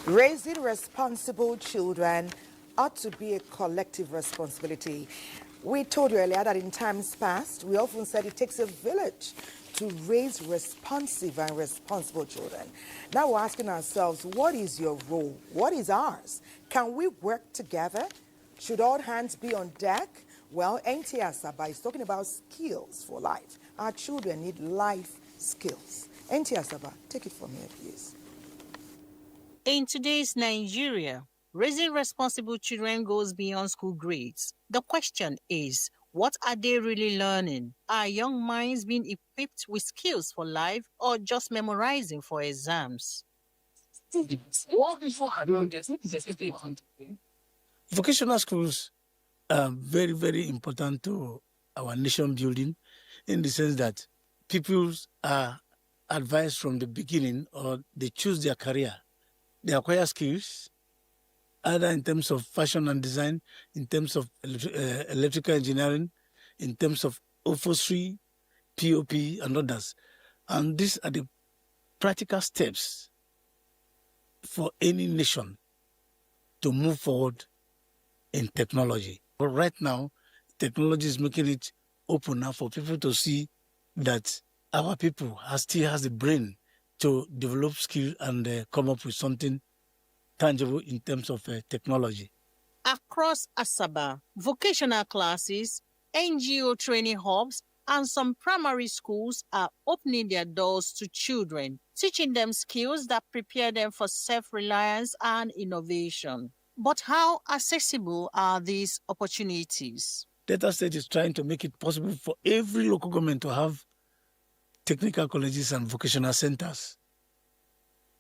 Raising responsible children ought to be a collective responsibility. We told you earlier that in times past, we often said it takes a village to raise responsive and responsible children. Now we're asking ourselves, what is your role? What is ours? Can we work together? Should all hands be on deck? Well, NTA Asaba is talking about skills for life. Our children need life skills. NTA Asaba, take it from here, please. In today's Nigeria, raising responsible children goes beyond school grades. The question is, what are they really learning? Are young minds being equipped with skills for life or just memorizing for exams? Vocational schools are very, very important to our nation building in the sense that people are advised from the beginning or they choose their career. They acquire skills, either in terms of fashion and design, in terms of electrical engineering, in terms of upholstery, POP, and others. And these are the practical steps for any nation to move forward in technology. But right now, technology is making it open now for people to see that our people still has the brain to develop skill and come up with something tangible in terms of technology. Across Asaba, vocational classes, NGO training hubs, and some primary schools are opening their doors to children, teaching them skills that prepare them for self-reliance and innovation. But how accessible are these opportunities? Delta State is trying to make it possible for every local government to have technical colleges and vocational centers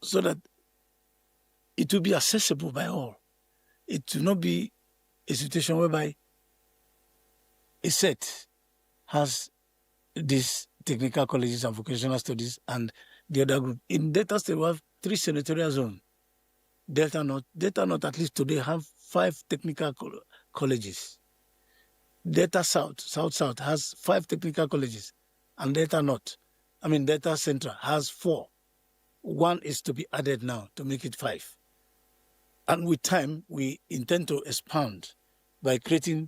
so that it will be accessible by all. It will not be a situation whereby a set has these technical colleges and vocational studies and the other group. In Delta State, we have 3 senatorial zones. Delta North at least today have 5 technical colleges. Delta South has 5 technical colleges. And Delta Central has 4. 1 is to be added now to make it 5. And with time, we intend to expand by creating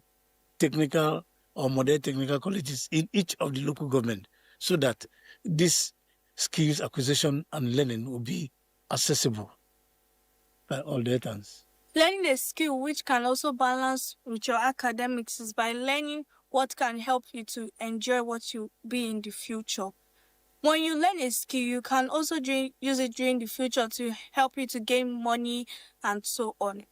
technical or modern technical colleges in each of the local government so that this skills acquisition and learning will be accessible by all Deltans. Learning a skill which can also balance with your academics is by learning what can help you to enjoy what you be in the future. When you learn a skill, you can also use it during the future to help you to gain money and so on.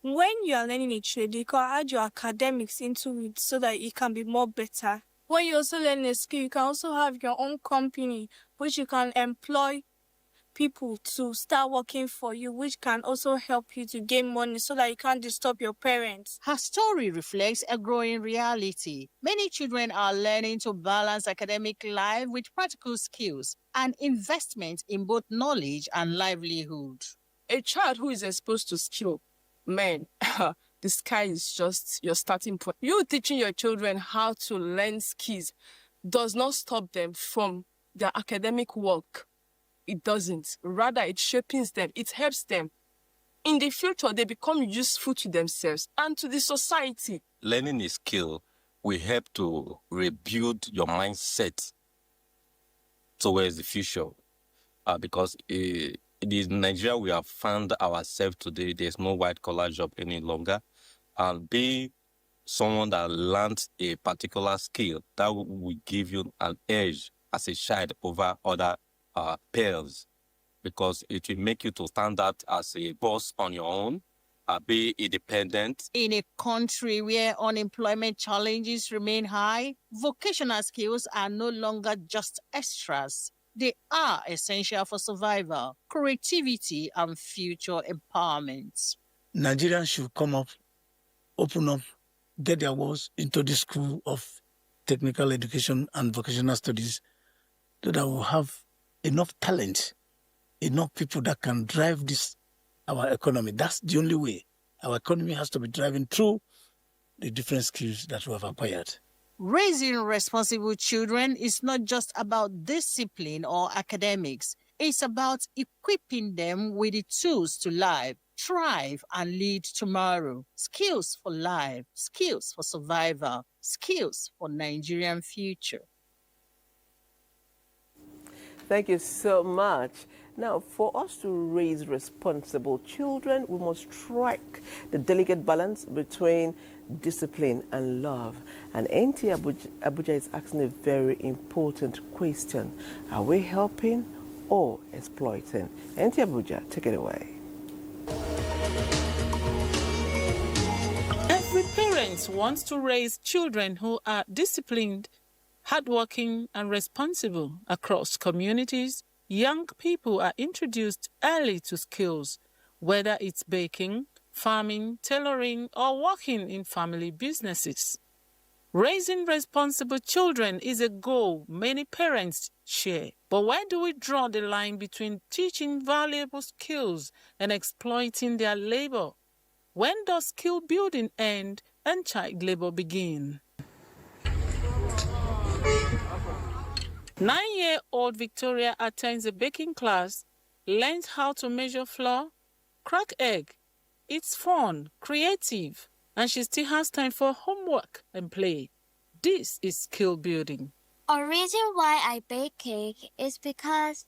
When you are learning a trade, you can add your academics into it so that it can be more better. When you also learn a skill, you can also have your own company, which you can employ people to start working for you, which can also help you to gain money so that you can't disturb your parents. Her story reflects a growing reality. Many children are learning to balance academic life with practical skills and investment in both knowledge and livelihood. A child who is exposed to skill, man, the sky is just your starting point. You teaching your children how to learn skills does not stop them from their academic work. It doesn't. Rather, it shapes them. It helps them. In the future, they become useful to themselves and to the society. Learning a skill will help to rebuild your mindset towards the future. Because in Nigeria, we have found ourselves today, there's no white-collar job any longer. And being someone that learned a particular skill, that will give you an edge as a child over other peers, because it will make you to stand out as a boss on your own, be independent. In a country where unemployment challenges remain high, vocational skills are no longer just extras. They are essential for survival, creativity, and future empowerment. Nigerians should come up, open up, get their words into the School of Technical Education and Vocational Studies so that we'll have enough talent, enough people that can drive our economy. That's the only way. Our economy has to be driven through the different skills that we have acquired. Raising responsible children is not just about discipline or academics. It's about equipping them with the tools to live, thrive, and lead tomorrow. Skills for life, skills for survival, skills for Nigerian future. Thank you so much. Now, for us to raise responsible children, we must strike the delicate balance between discipline and love. And NTA Abuja is asking a very important question. Are we helping or exploiting? NTA Abuja, take it away. Every parent wants to raise children who are disciplined, hardworking, and responsible. Across communities, young people are introduced early to skills, whether it's baking, farming, tailoring, or working in family businesses. Raising responsible children is a goal many parents share. But where do we draw the line between teaching valuable skills and exploiting their labor? When does skill building end and child labor begin? 9-year-old Victoria attends a baking class, learns how to measure flour, crack egg. It's fun, creative, and she still has time for homework and play. This is skill building. A reason why I bake cake is because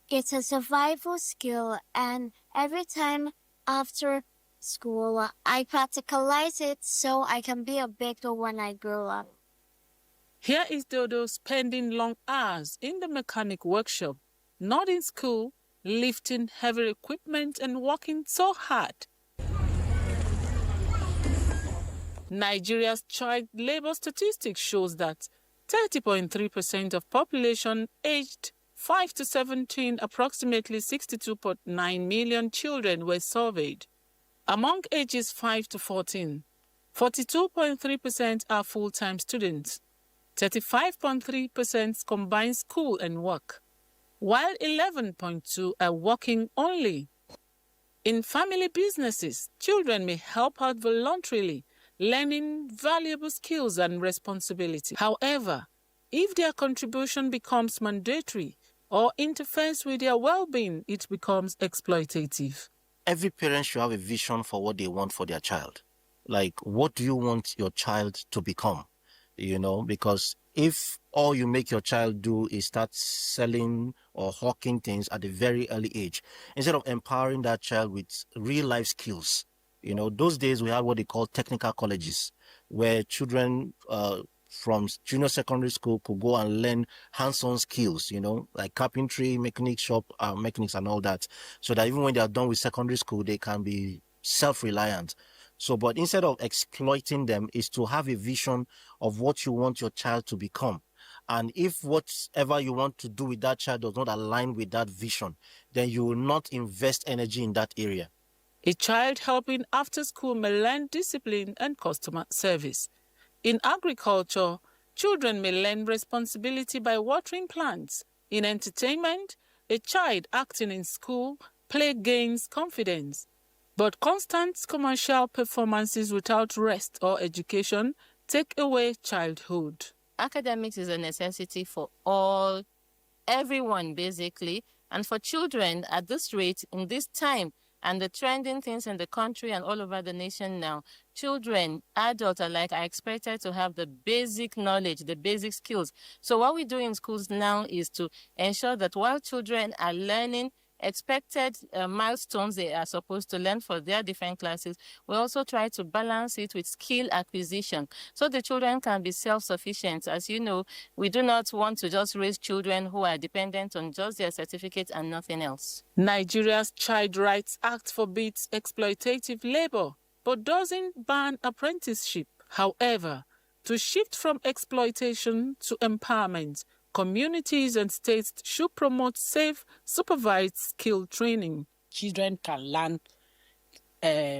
it's a survival skill, and every time after school, I practicalize it so I can be a baker when I grow up. Here is Dodo spending long hours in the mechanic workshop, not in school, lifting heavy equipment and working so hard. Nigeria's child labor statistics shows that 30.3% of population aged 5 to 17, approximately 62.9 million children were surveyed. Among ages 5 to 14, 42.3% are full-time students. 35.3% combine school and work, while 11.2% are working only. In family businesses, children may help out voluntarily, learning valuable skills and responsibility. However, if their contribution becomes mandatory or interferes with their well-being, it becomes exploitative. Every parent should have a vision for what they want for their child. Like, what do you want your child to become? You know, because if all you make your child do is start selling or hawking things at a very early age, instead of empowering that child with real life skills, you know, those days we had what they call technical colleges, where children from junior secondary school could go and learn hands-on skills, you know, like carpentry, mechanic shop, mechanics and all that, so that even when they are done with secondary school, they can be self-reliant. So, but instead of exploiting them, is to have a vision of what you want your child to become. And if whatever you want to do with that child does not align with that vision, then you will not invest energy in that area. A child helping after school may learn discipline and customer service. In agriculture, children may learn responsibility by watering plants. In entertainment, a child acting in school play gains confidence. But constant commercial performances without rest or education take away childhood. Academics is a necessity for everyone basically, and for children at this rate, in this time, and the trending things in the country and all over the nation now, children, adults alike are expected to have the basic knowledge, the basic skills. So what we do in schools now is to ensure that while children are learning expected milestones they are supposed to learn for their different classes, we also try to balance it with skill acquisition so the children can be self-sufficient. As you know, we do not want to just raise children who are dependent on just their certificate and nothing else. Nigeria's Child Rights Act forbids exploitative labor, but doesn't ban apprenticeship. However, to shift from exploitation to empowerment, communities and states should promote safe, supervised skill training. Children can learn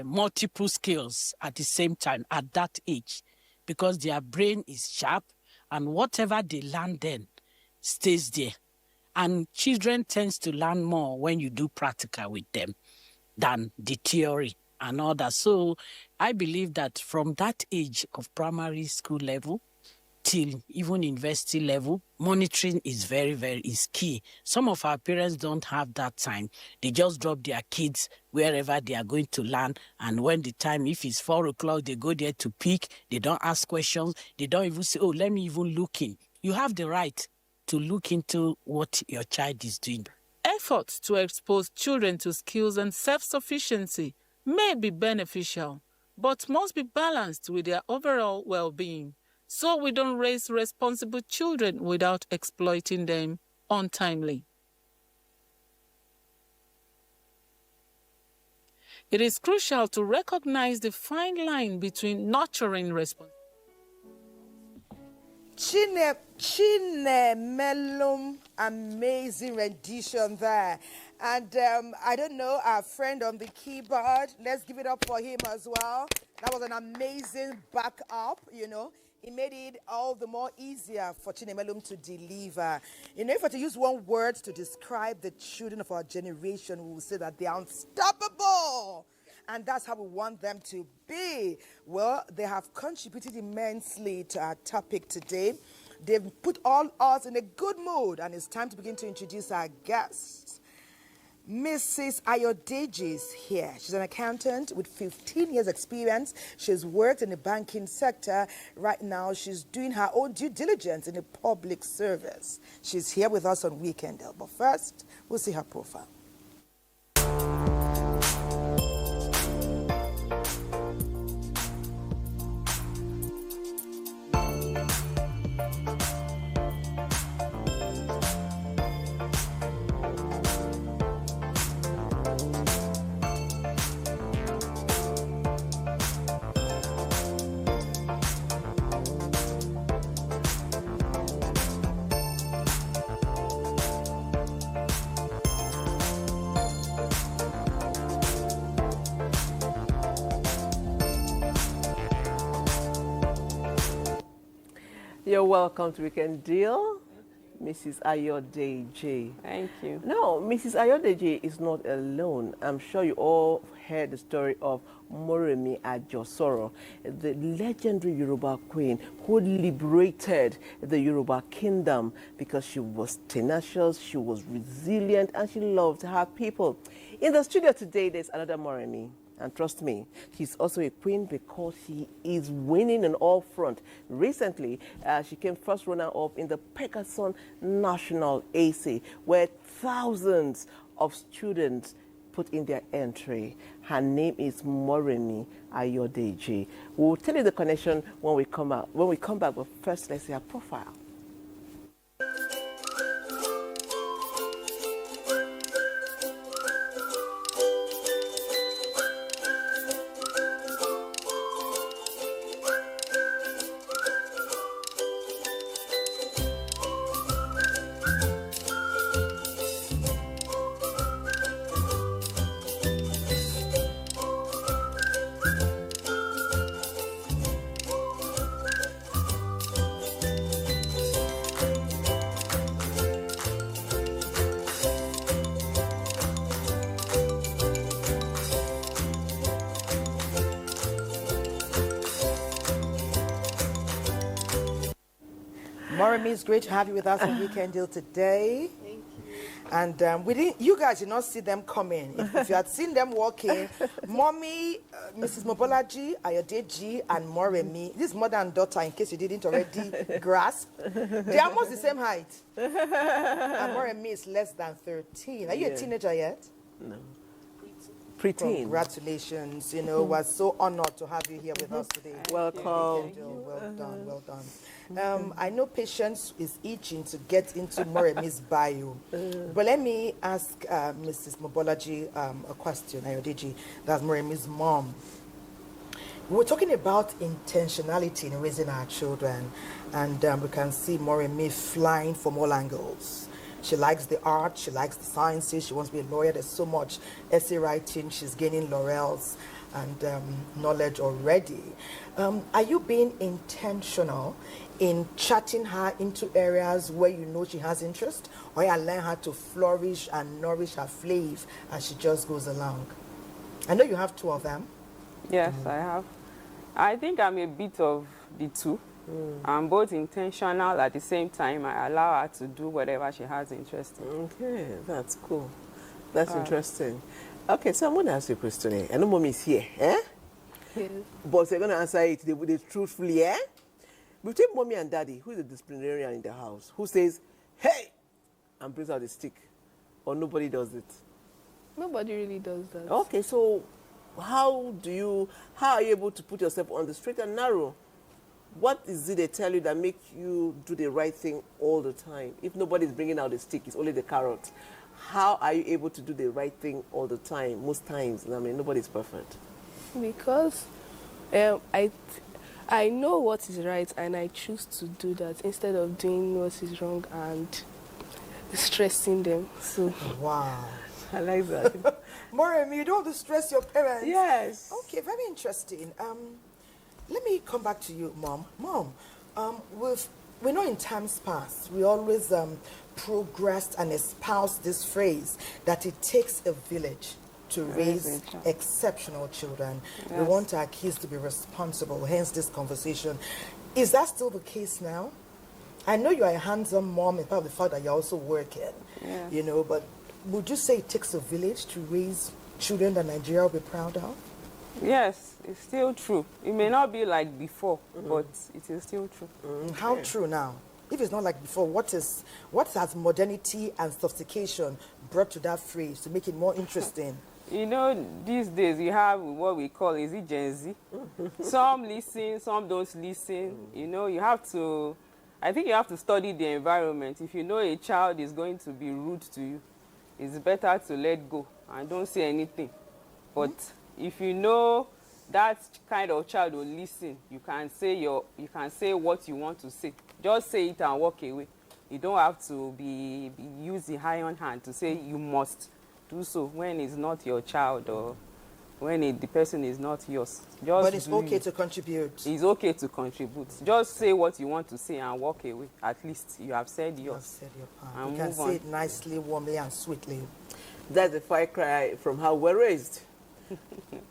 multiple skills at the same time at that age because their brain is sharp and whatever they learn then stays there. And children tend to learn more when you do practical with them than the theory and all that. So I believe that from that age of primary school level till even university level, monitoring is is key. Some of our parents don't have that time. They just drop their kids wherever they are going to learn. And when the time, if it's 4 o'clock, they go there to pick. They don't ask questions. They don't even say, oh, let me even look in. You have the right to look into what your child is doing. Efforts to expose children to skills and self-sufficiency may be beneficial, but must be balanced with their overall well-being, so we don't raise responsible children without exploiting them untimely. It is crucial to recognize the fine line between nurturing responsibility. Chinemelum, amazing rendition there. And I don't know, our friend on the keyboard, let's give it up for him as well. That was an amazing backup, you know. It made it all the more easier for Chinemelum to deliver. You know, if I were to use one word to describe the children of our generation, we would say that they are unstoppable. And that's how we want them to be. Well, they have contributed immensely to our topic today. They've put all us in a good mood, and it's time to begin to introduce our guests. Mrs. Ayodeji is here. She's an accountant with 15 years experience. She's worked in the banking sector. Right now, she's doing her own due diligence in the public service. She's here with us on Weekend. But first, we'll see her profile. You're welcome to Weekend Deal, Mrs. Ayodeji. Thank you. No, Mrs. Ayodeji is not alone. I'm sure you all heard the story of Moremi Ajosoro, the legendary Yoruba queen who liberated the Yoruba kingdom because she was tenacious, she was resilient, and she loved her people. In the studio today, there's another Moremi. And trust me, she's also a queen because she is winning on all fronts. Recently, she came first runner-up in the Pegasus National AC, where thousands of students put in their entry. Her name is Moremi Ayodeji. We'll tell you the connection when we come back. But first, let's see her profile. Moremi, it's great to have you with us on Weekend Deal today. Thank you. And you guys did not see them coming. If you had seen them walking, Mommy, Mrs. Mobolaji, Ayodeji, and Moremi, this mother and daughter, in case you didn't already grasp, they're almost the same height. And Moremi is less than 13. Are you a teenager yet? No. Preteen. Congratulations. You know, we're so honored to have you here with us today. Welcome. Well done, well done. I know Patience is itching to get into Moremi's bio. But let me ask Mrs. Mobolaji a question, Ayodeji. That's Moremi's mom. We're talking about intentionality in raising our children. And we can see Moremi flying from all angles. She likes the art, she likes the sciences, she wants to be a lawyer. There's so much essay writing, she's gaining laurels and knowledge already. Are you being intentional in charting her into areas where you know she has interest, or you allow her to flourish and nourish her flav as she just goes along? I know you have two of them. Yes, I have. I think I'm a bit of the two. I'm both intentional at the same time. I allow her to do whatever she has interest in. Okay, that's cool. That's interesting. Okay, so I'm going to ask you a question. I know mommy is here, eh? Yes. But they're going to answer it they truthfully, eh? Between mommy and daddy, who is the disciplinarian in the house? Who says, hey, and brings out the stick? Or nobody does it? Nobody really does that. Okay, so how are you able to put yourself on the straight and narrow? What is it they tell you that make you do the right thing all the time? If nobody's bringing out the stick, it's only the carrot. How are you able to do the right thing all the time, most times? I mean, nobody's perfect. Because I know what is right and I choose to do that instead of doing what is wrong and stressing them. So Wow. I like that. Maureen, you don't have to stress your parents. Yes. Okay, very interesting. Let me come back to you, Mom. Mom, we know in times past, we always progressed and espoused this phrase that it takes a village to raise exceptional children. Yes. We want our kids to be responsible, hence this conversation. Is that still the case now? I know you are a hands-on mom, and part of the fact that you're also working, Yes. you know, but would you say it takes a village to raise children that Nigeria will be proud of? Yes, it's still true. It may not be like before, but it is still true. How true now? If it's not like before, what has modernity and sophistication brought to that phrase to make it more interesting? You know, these days we have what we call, is it Gen Z? Some listen, some don't listen. You know, I think you have to study the environment. If you know a child is going to be rude to you, it's better to let go and don't say anything. But if you know that kind of child will listen, you can say what you want to say. Just say it and walk away. You don't have to be use the iron hand to say you must do so when it's not your child or when the person is not yours. But it's okay to contribute. It's okay to contribute. Just say what you want to say and walk away. At least you have said yours. You have said your part. And You can move say on. it nicely, warmly, and sweetly. That's a far cry from how we're raised.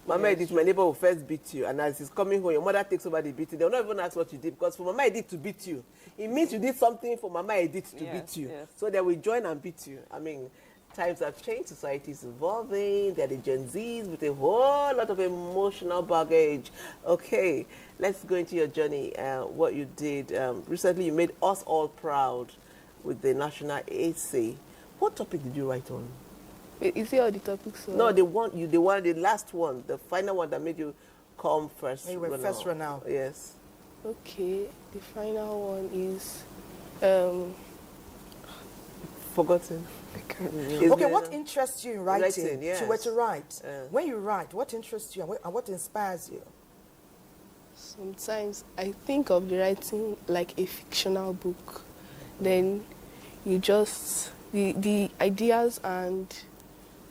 Mama Edith, my neighbor will first beat you, and as he's coming home, your mother takes over the beating. They'll not even ask what you did, because for Mama Edith to beat you, it means you did something for Mama Edith to beat you. Yes. So they will join and beat you. I mean, times have changed, society is evolving, they're the Gen Zs with a whole lot of emotional baggage. Okay, let's go into your journey, what you did. Recently, you made us all proud with the National AC. What topic did you write on? is it all the topics? No, the last one, the final one that made you come first. You were first runner. Yes. Okay, the final one is Forgotten. Okay, what interests you in writing? Yes. So where to write? When you write, what interests you and what inspires you? sometimes I think of the writing like a fictional book. Then you just the ideas and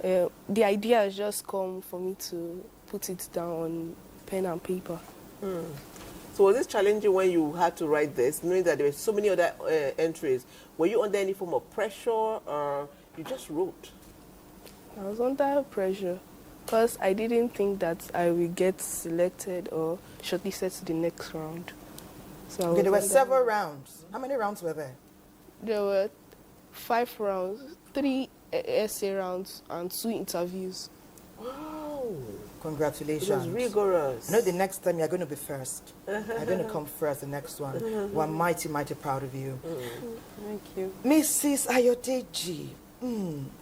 the ideas just come for me to put it down on pen and paper. So was it challenging when you had to write this, knowing that there were so many other entries? Were you under any form of pressure, or you just wrote? I was under pressure because I didn't think that I would get selected or shortlisted to the next round. So Okay, there were several rounds. How many rounds were there? There were 5 rounds, 3 essay rounds, and 2 interviews. Oh, Congratulations. it was rigorous. I know the next time you're going to be first. You're going to come first the next one. We're mighty, mighty proud of you. Thank you. Mrs. Ayodeji,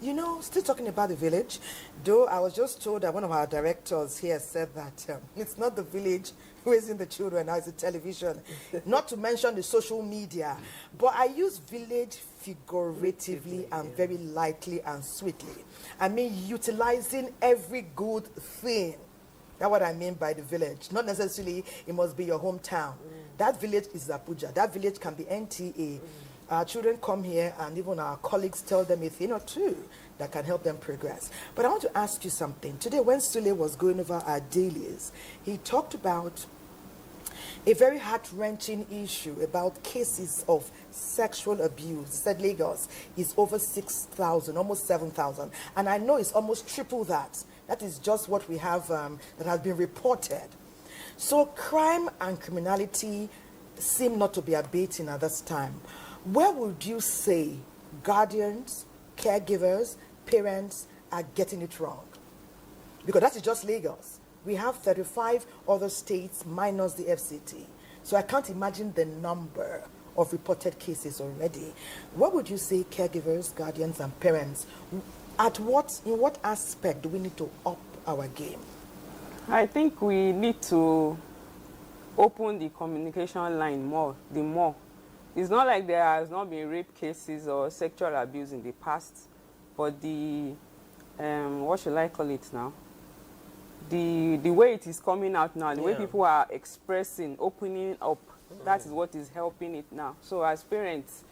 you know, still talking about the village, though I was just told that one of our directors here said that it's not the village raising the children, now it's the television. Not to mention the social media. But I use village figuratively and very lightly and sweetly. I mean, utilizing every good thing. That's what I mean by the village. Not necessarily it must be your hometown. That village is Abuja. That village can be NTA. Our children come here and even our colleagues tell them a thing or two that can help them progress. But I want to ask you something. Today when Sule was going over our dailies, he talked about a very heart-wrenching issue about cases of sexual abuse. He said Lagos is over 6,000, almost 7,000. And I know it's almost triple that. That is just what we have that has been reported. So crime and criminality seem not to be abating at this time. Where would you say guardians, caregivers, parents are getting it wrong? Because that is just Lagos. We have 35 other states minus the FCT. So I can't imagine the number of reported cases already. What would you say caregivers, guardians, and parents, in what aspect do we need to up our game? I think we need to open the communication line more. It's not like there has not been rape cases or sexual abuse in the past, but the, what should I call it now? The way it is coming out now, the way people are expressing, opening up, that is what is helping it now. So as parents,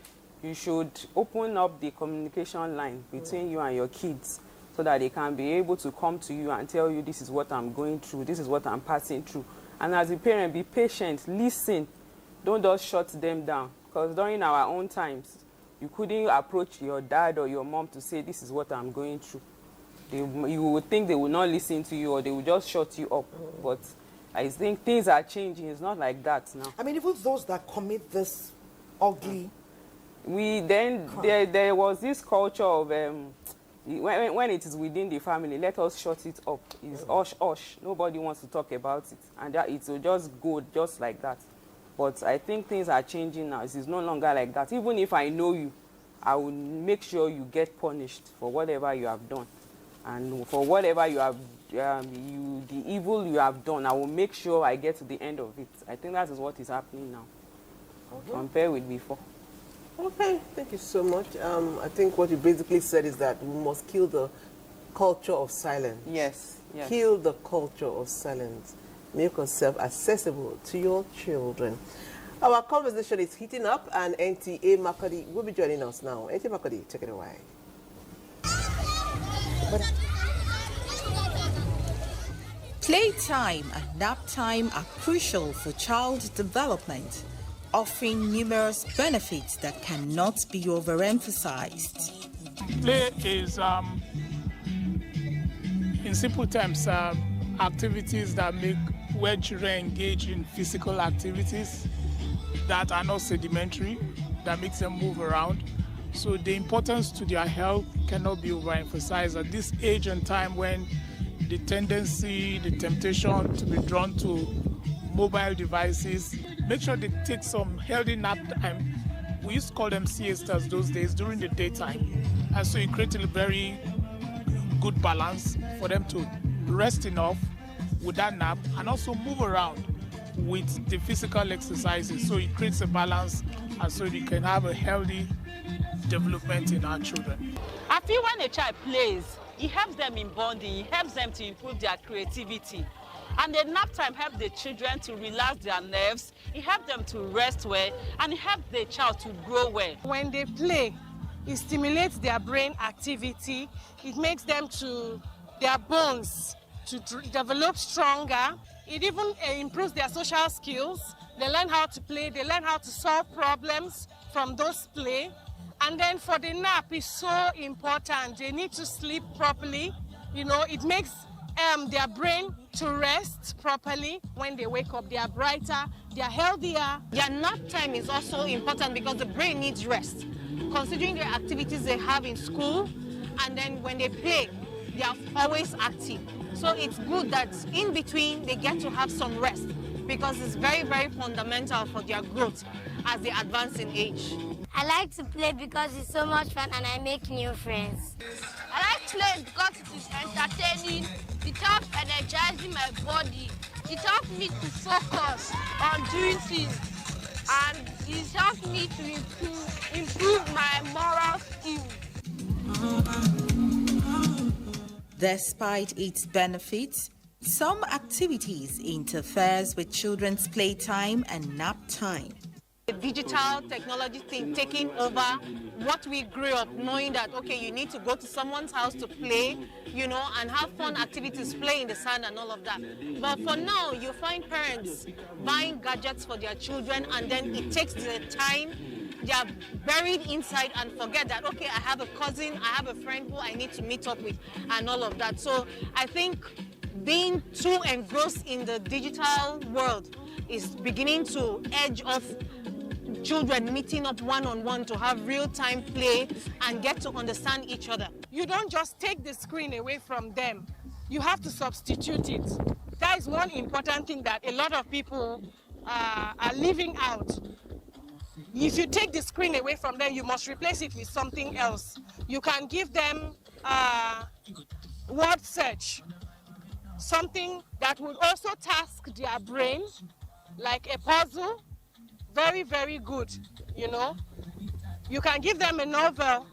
you should open up the communication line between you and your kids so that they can be able to come to you and tell you, this is what I'm going through, this is what I'm passing through. And as a parent, be patient, listen, don't just shut them down. Because during our own times, you couldn't approach your dad or your mom to say, this is what I'm going through. You would think they would not listen to you or they would just shut you up. But I think things are changing. It's not like that now. I mean, even those that commit this ugly... There was this culture of, when it is within the family, let us shut it up. It's hush. Nobody wants to talk about it. And it will just go just like that. But I think things are changing now. It is no longer like that. Even if I know you, I will make sure you get punished for whatever you have done. And for whatever you have, the evil you have done, I will make sure I get to the end of it. I think that is what is happening now, compared with before. Okay, thank you so much. I think what you basically said is that we must kill the culture of silence. Yes. Kill the culture of silence. Make yourself accessible to your children. Our conversation is heating up, and NTA Makadi will be joining us now. NTA Makadi, take it away. Playtime and nap time are crucial for child development, offering numerous benefits that cannot be overemphasized. Play is, in simple terms, activities that make where children engage in physical activities that are not sedimentary, that makes them move around. So the importance to their health cannot be overemphasized at this age and time when the tendency, the temptation to be drawn to mobile devices. Make sure they take some healthy nap time. We used to call them siestas those days during the daytime. And so it created a very good balance for them to rest enough with that nap and also move around with the physical exercises. So it creates a balance and so you can have a healthy development in our children. I feel when a child plays, it helps them in bonding, it helps them to improve their creativity. And the nap time helps the children to relax their nerves, it helps them to rest well, and it helps the child to grow well. When they play, it stimulates their brain activity, it makes them their bones to develop stronger, it even improves their social skills. They learn how to play, they learn how to solve problems from those play. And then for the nap, it's so important. They need to sleep properly. You know, it makes their brain to rest properly. When they wake up, they are brighter, they are healthier. Their nap time is also important because the brain needs rest. Considering the activities they have in school, and then when they play, they are always active. So it's good that in between they get to have some rest because it's very, very fundamental for their growth as they advance in age. I like to play because it's so much fun and I make new friends. I like playing because it is entertaining, it helps energizing my body, it helps me to focus on doing things, and it helps me to improve my moral skills. Despite its benefits, some activities interferes with children's playtime and nap time. The digital technology thing taking over what we grew up knowing that, okay, you need to go to someone's house to play, you know, and have fun activities, play in the sand and all of that. But for now, you find parents buying gadgets for their children and then it takes the time. They are buried inside and forget that, okay, I have a cousin, I have a friend who I need to meet up with and all of that. So I think being too engrossed in the digital world is beginning to edge off children meeting up one-on-one to have real-time play and get to understand each other. You don't just take the screen away from them. You have to substitute it. That is one important thing that a lot of people are leaving out. If you take the screen away from them, you must replace it with something else. You can give them word search, something that would also task their brain, like a puzzle. Very, very good, you know. You can give them a novel,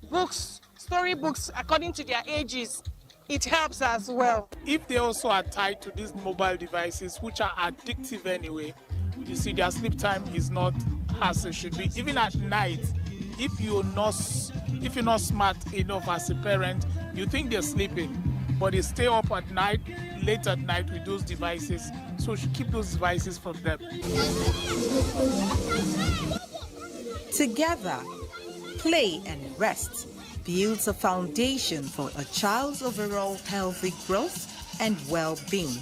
books, storybooks according to their ages. It helps as well. If they also are tied to these mobile devices, which are addictive anyway, you see their sleep time is not as it should be. Even at night, if you're not smart enough as a parent, you think they're sleeping, but they stay up at night, late at night with those devices. So you should keep those devices from them. Together, play and rest builds a foundation for a child's overall healthy growth and well-being.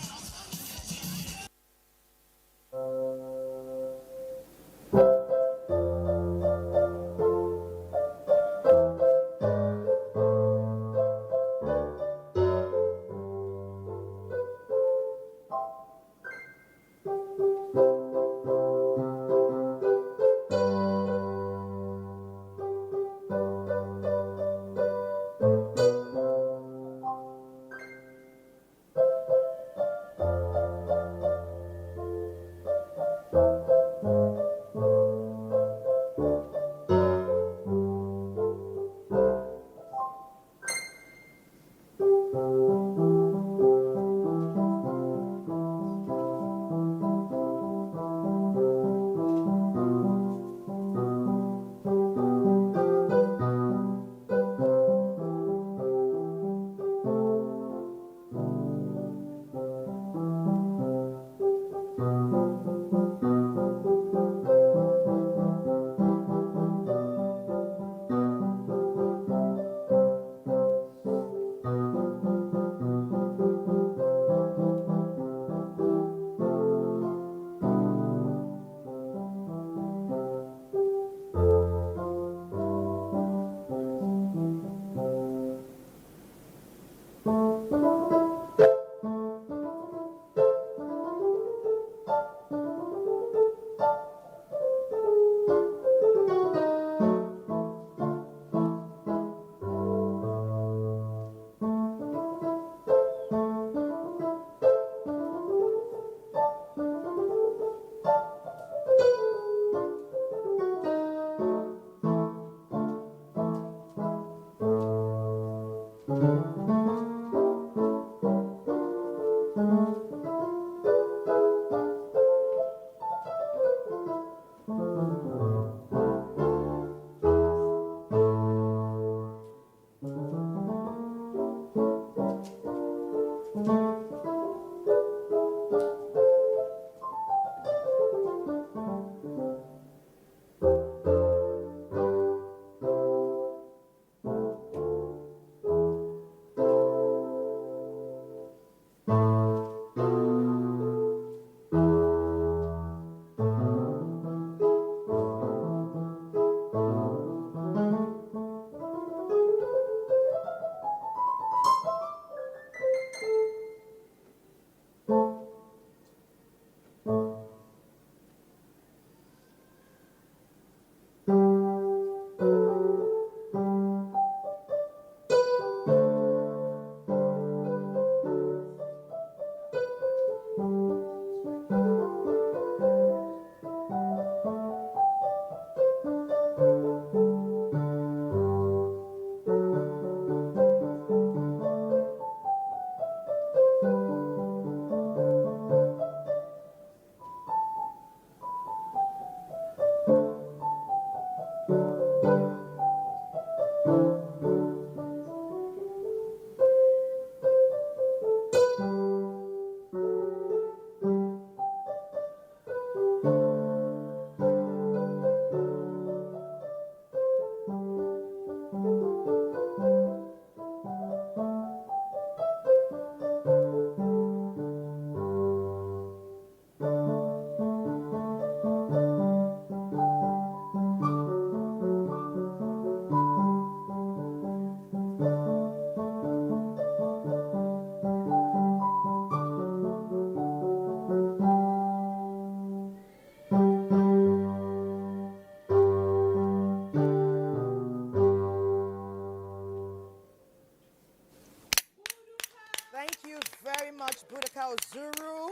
you very much, Budaka Ozuru,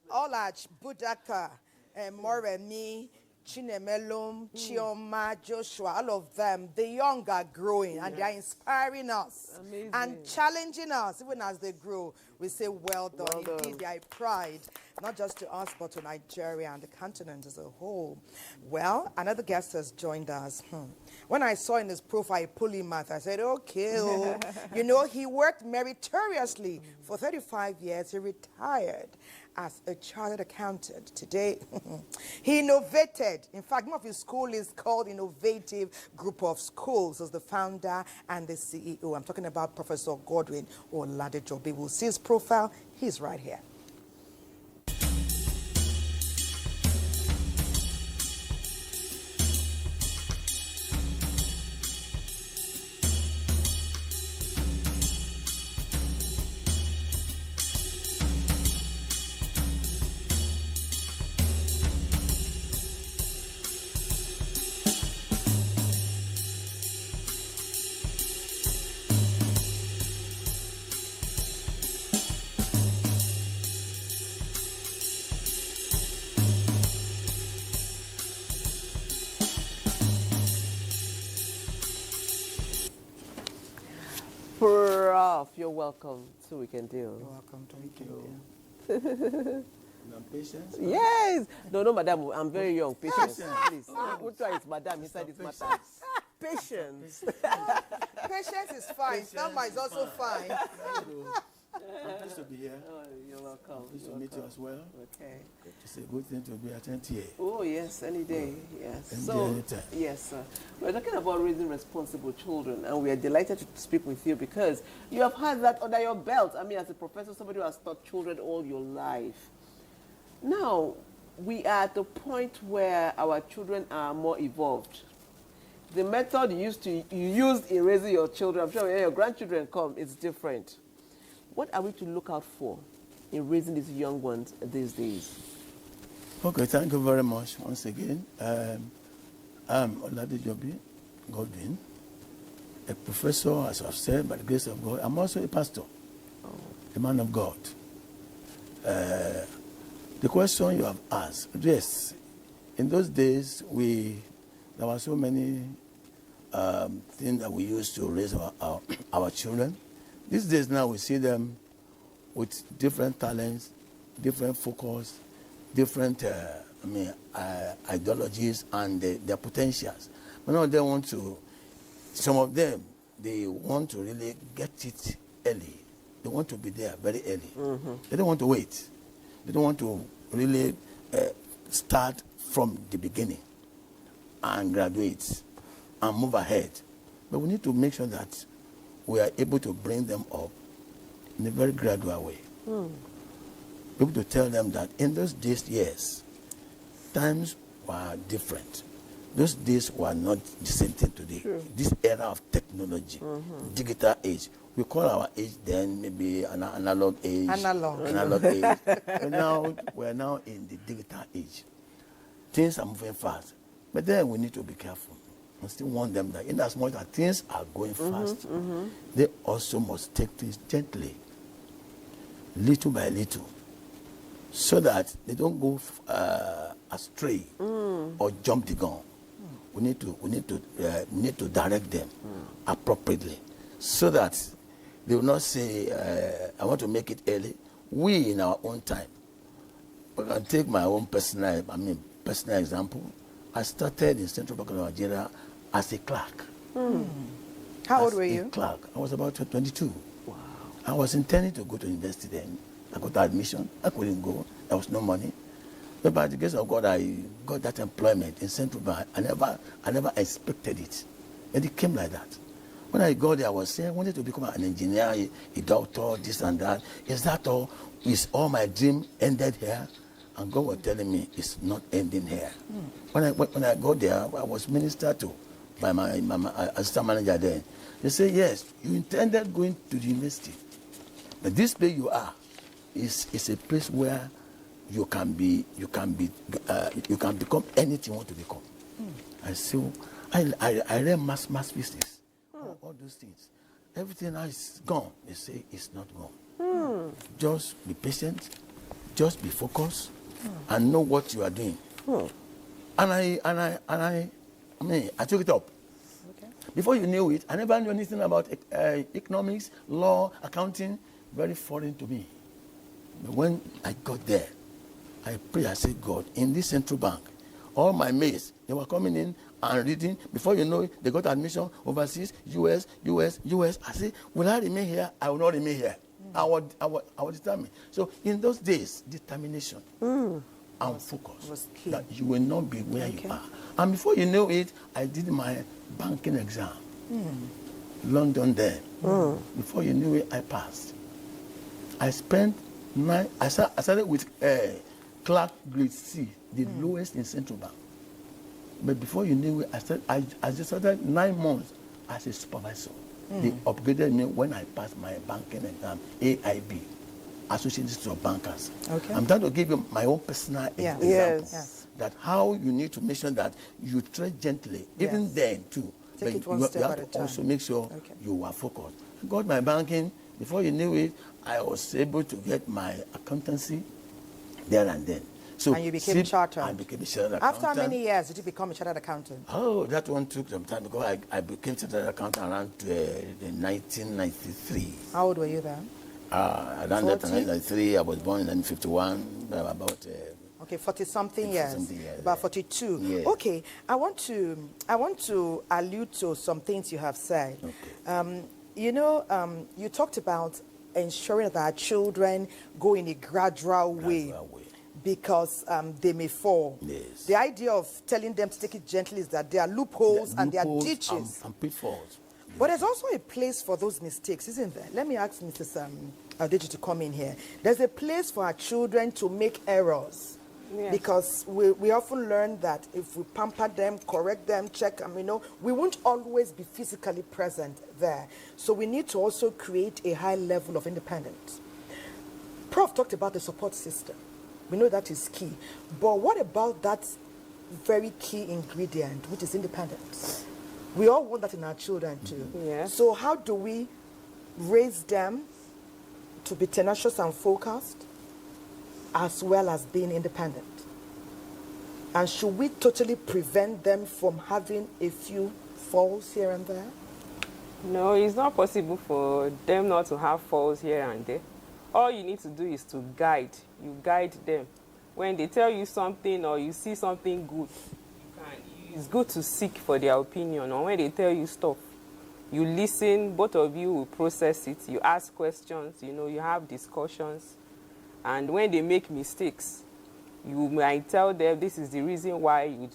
Olaj Budaka, Moremi, Chinemelum, Chioma, Joshua, all of them, the young are growing and they are inspiring us and challenging us even as they grow. We say, well done. Indeed, they are a pride, not just to us, but to Nigeria and the continent as a whole. Well, another guest has joined us. When I saw in his profile polymath, I said, okay, you know, he worked meritoriously for 35 years. He retired as a chartered accountant. Today, he innovated. In fact, one of his school is called Innovative Group of Schools as the founder and the CEO. I'm talking about Professor Godwin Oladejobi. We'll see his profile. He's right here. Prof, you're welcome to We Can Deal. You're welcome to We Can Deal. Patience? Yes. No, madam, I'm very young. Patience, please. We'll try it, madam, inside this matter. Patience. Patience is fine. Thelma is also fine. I'm pleased to be here. Oh, you're welcome. Pleased to meet you as well. Okay. It's a good thing to be at NTA. Oh, yes, any day. Yes. NTA anytime. Yes, sir. We're talking about raising responsible children, and we are delighted to speak with you because you have had that under your belt. I mean, as a professor, somebody who has taught children all your life. Now, we are at the point where our children are more evolved. The method you used in raising your children, I'm sure when your grandchildren come, it's different. What are we to look out for in raising these young ones these days? Okay, thank you very much once again. I'm Oladejobi Godwin, a professor, as I've said, by the grace of God. I'm also a pastor, a man of God. The question you have asked, yes, in those days, there were so many things that we used to raise our children. These days now we see them with different talents, different focus, different ideologies and their potentials. But now some of them, they want to really get it early. They want to be there very early. They don't want to wait. They don't want to really start from the beginning and graduate and move ahead. But we need to make sure that we are able to bring them up in a very gradual way. Be able to tell them that in those days, yes, times were different. Those days were not the same thing today. True. This era of technology, digital age, we call our age then maybe an analog age. Analog age. We're now in the digital age. Things are moving fast. But then we need to be careful. We still want them that in as much as things are going fast, they also must take things gently, little by little, so that they don't go astray or jump the gun. We need to direct them appropriately, so that they will not say, "I want to make it early." We, in our own time, I can take my own personal example. I started in Central Bank of Nigeria as a clerk. How old were you? Clerk. I was about 22. Wow. I was intending to go to university then. I got admission. I couldn't go. There was no money. But by the grace of God, I got that employment in Central Bank. I never expected it. And it came like that. When I got there, I was saying I wanted to become an engineer, a doctor, this and that. Is that all? Is all my dream ended here? And God was telling me it's not ending here. When I got there, I was ministered to by my assistant manager then. They said, yes, you intended going to the university, but this place you are is a place where you can become anything you want to become. And so I read mass business, all those things. everything is gone. They say it's not gone. Just be patient, just be focused, and know what you are doing. And I took it up. Before you knew it, I never knew anything about economics, law, accounting, very foreign to me. But when I got there, I prayed, I said, God, in this central bank, all my mates, they were coming in and reading. Before you know it, they got admission overseas, US. I said, will I remain here? I will not remain here. I will determine. So in those days, determination and focus was key. That you will not be where you are. And before you know it, I did my banking exam. London there. Before you knew it, I passed. I spent I started with clerk grade C, the lowest in Central Bank. But before you knew it, I just started 9 months as a supervisor. They upgraded me when I passed my banking exam, AIB, Associated of Bankers. I'm trying to give you my own personal example. That how you need to make sure that you tread gently, even then too. Take it one you step have at a to time. also make sure you are focused. I got my banking. Before you knew it, I was able to get my accountancy there and then. So and you became chartered. I became a chartered accountant. After how many years did you become a chartered accountant? Oh, that one took some time because I became chartered accountant around 1993. How old were you then? Around that 1993, I was born in 1951, about... Okay, 40-something years. About 42. Yeah. Okay, I want to allude to some things you have said. You talked about ensuring that our children go in a gradual way. Because they may fall. Yes. The idea of telling them to take it gently is that there are loopholes and there are ditches. And pitfalls. But there's also a place for those mistakes, isn't there? Let me ask Mrs. Adeji to come in here. There's a place for our children to make errors. Yes. Because we often learn that if we pamper them, correct them, check them, we won't always be physically present there. So we need to also create a high level of independence. Prof talked about the support system. We know that is key. But what about that very key ingredient, which is independence? We all want that in our children too. Yes. So how do we raise them to be tenacious and focused, as well as being independent? And should we totally prevent them from having a few falls here and there? No, it's not possible for them not to have falls here and there. All you need to do is to guide. You guide them. When they tell you something or you see something good, it's good to seek for their opinion. Or when they tell you stuff, you listen, both of you will process it. You ask questions, you have discussions. And when they make mistakes, you might tell them this is the reason why you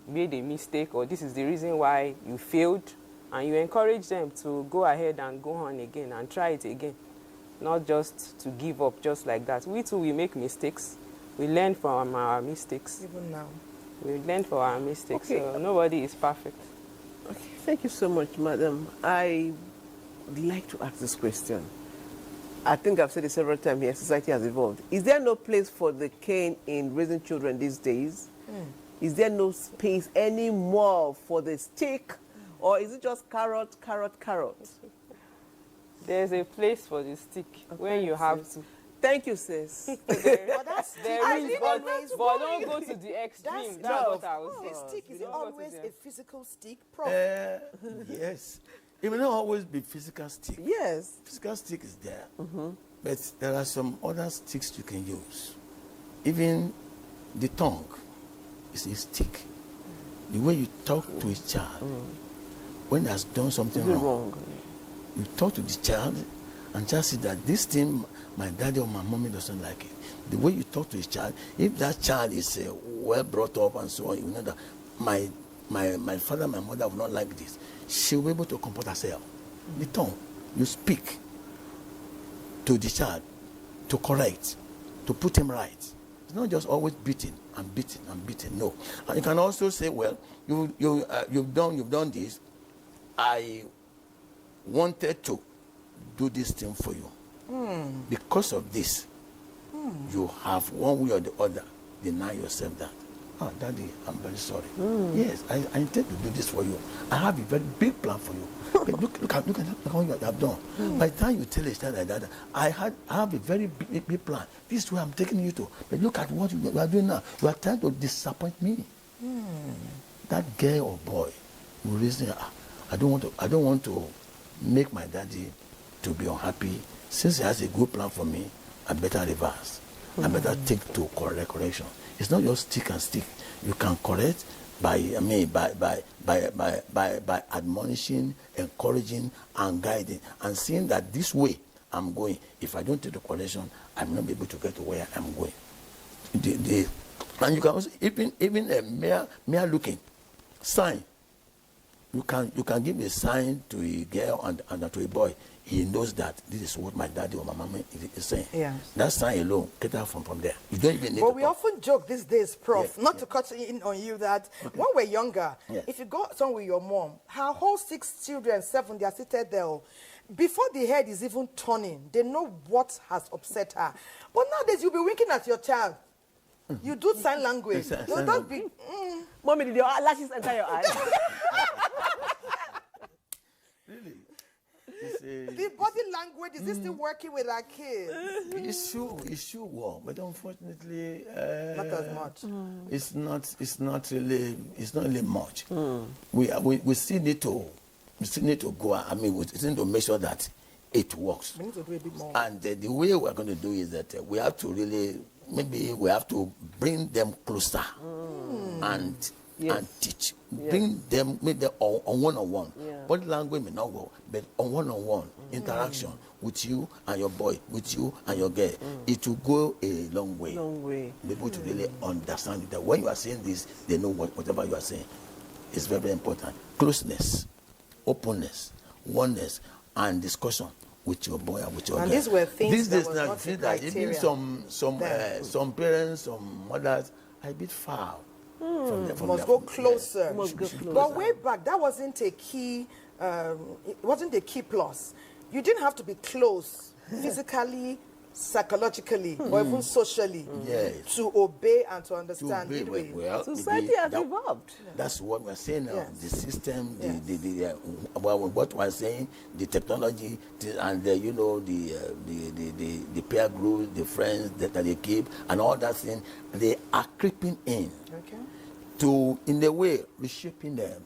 made a mistake, or this is the reason why you failed. And you encourage them to go ahead and go on again and try it again. Not just to give up just like that. We too, we make mistakes. We learn from our mistakes. Even now. We learn from our mistakes. Okay. So nobody is perfect. Okay, thank you so much, madam. I would like to ask this question. I think I've said it several times here, society has evolved. Is there no place for the cane in raising children these days? Is there no space anymore for the stick? Or is it just carrot, carrot, carrot? There's a place for the stick when you have to. Thank you, sis. There is, but don't go to the extreme. That's what I was saying. A stick, is it always a physical stick? Prof? Yes. It may not always be physical stick. Yes. Physical stick is there. But there are some other sticks you can use. Even the tongue is a stick. The way you talk to a child when he has done something wrong. You talk to the child and just see that this thing, my daddy or my mommy doesn't like it. The way you talk to a child, if that child is well brought up and so on, you know that my father, my mother will not like this. She will be able to comport herself. The tongue, you speak to the child to correct, to put him right. It's not just always beating and beating and beating. No. And you can also say, well, you've done this. I wanted to do this thing for you. Because of this, you have one way or the other deny yourself that. Daddy, I'm very sorry. Yes, I intend to do this for you. I have a very big plan for you. But look at what you have done. By the time you tell a child like that, I have a very big plan. This is where I'm taking you to. But look at what you are doing now. You are trying to disappoint me. That girl or boy will reason, I don't want to make my daddy to be unhappy. Since he has a good plan for me, I better reverse. I better take to correction. It's not just stick and stick. You can correct by admonishing, encouraging, and guiding, and seeing that this way I'm going. If I don't take the correction, I'm not able to get to where I'm going. And you can also even a mere looking sign. You can give a sign to a girl and to a boy. He knows that this is what my daddy or my mama is saying. Yeah. That sign alone, get out from there. You don't even need to. But we often joke these days, Prof, not to cut in on you, that when we're younger, if you go somewhere with your mom, her whole 6 children, 7, they are seated there. Before the head is even turning, they know what has upset her. But nowadays, you'll be winking at your child. You do sign language. You'll just be... Mommy, did your lashes enter your eyes? Really? The body language, is this still working with our kids? It should work, but unfortunately, not as much. It's not really much. We still need to go. I mean, we still need to make sure that it works. We need to do a bit more. And the way we're going to do is that we have to really, maybe we have to bring them closer and teach. Bring them maybe on one-on-one. Body language may not go, but on one-on-one interaction with you and your boy, with you and your girl, it will go a long way. Be able to really understand that when you are saying this, they know whatever you are saying. It's very, very important. Closeness, openness, oneness, and discussion with your boy and with your girl. And these were things that was not the that criteria. even some parents, some mothers are a bit far. Must go closer. But way back, that wasn't a key. It wasn't a key plus. You didn't have to be close physically, psychologically, or even socially to obey and to understand. Society has evolved. That's what we're saying now. The system, what we're saying, the technology, and the peer group, the friends that they keep, and all that thing, they are creeping in. To, in a way, reshaping them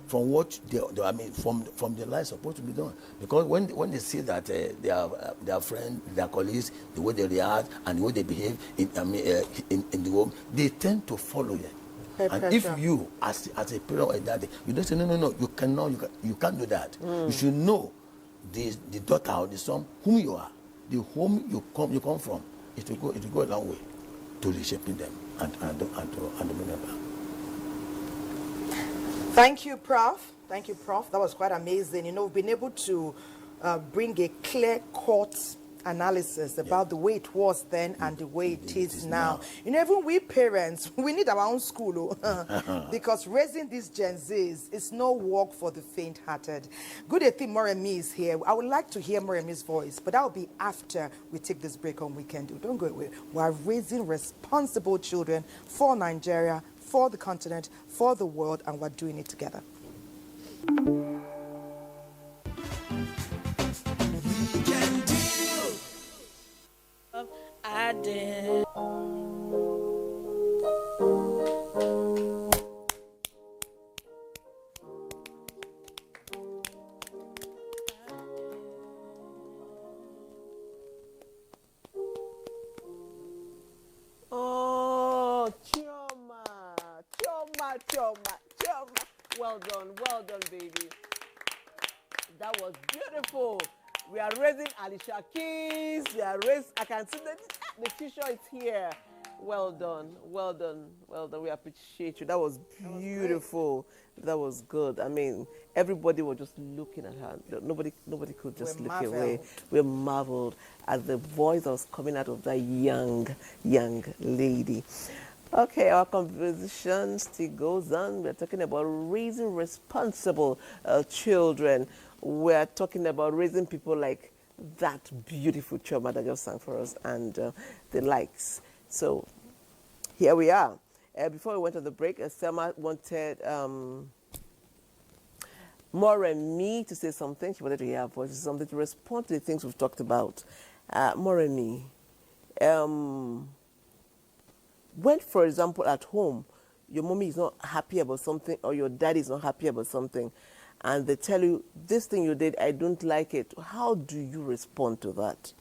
from what from the life supposed to be done. Because when they see that their friends, their colleagues, the way they react and the way they behave in the home, they tend to follow them. And if you, as a parent or a daddy, you don't say no, you can't do that. You should know the daughter or the son whom you are, the home you come from. It will go a long way to reshaping them and to bring them back. Thank you, Prof. Thank you, Prof. That was quite amazing. We've been able to bring a clear-cut analysis about the way it was then and the way it is now. Even we parents, we need our own school because raising these Gen Zs is no work for the faint-hearted. Good Ethi Moremi is here. I would like to hear Moremi's voice, but that will be after we take this break on Weekend. Don't go away. We are raising responsible children for Nigeria, for the continent, for the world, and we're doing it together. I did. Oh, Chioma. Well done, baby. That was beautiful. We are raising Alicia Keys. I can see the future is here. Well done. We appreciate you. That was beautiful. That was good. I mean, everybody was just looking at her. Nobody could just look away. We marveled at the voice that was coming out of that young lady. Okay, our conversation still goes on. We're talking about raising responsible children. We're talking about raising people like that beautiful Chioma that just sang for us and the likes. So here we are. Before we went on the break, Selma wanted More and me to say something. She wanted to hear her voice, something to respond to the things we've talked about. More and me. When, for example, at home, your mommy is not happy about something or your daddy is not happy about something, and they tell you, this thing you did, I don't like it, how do you respond to that?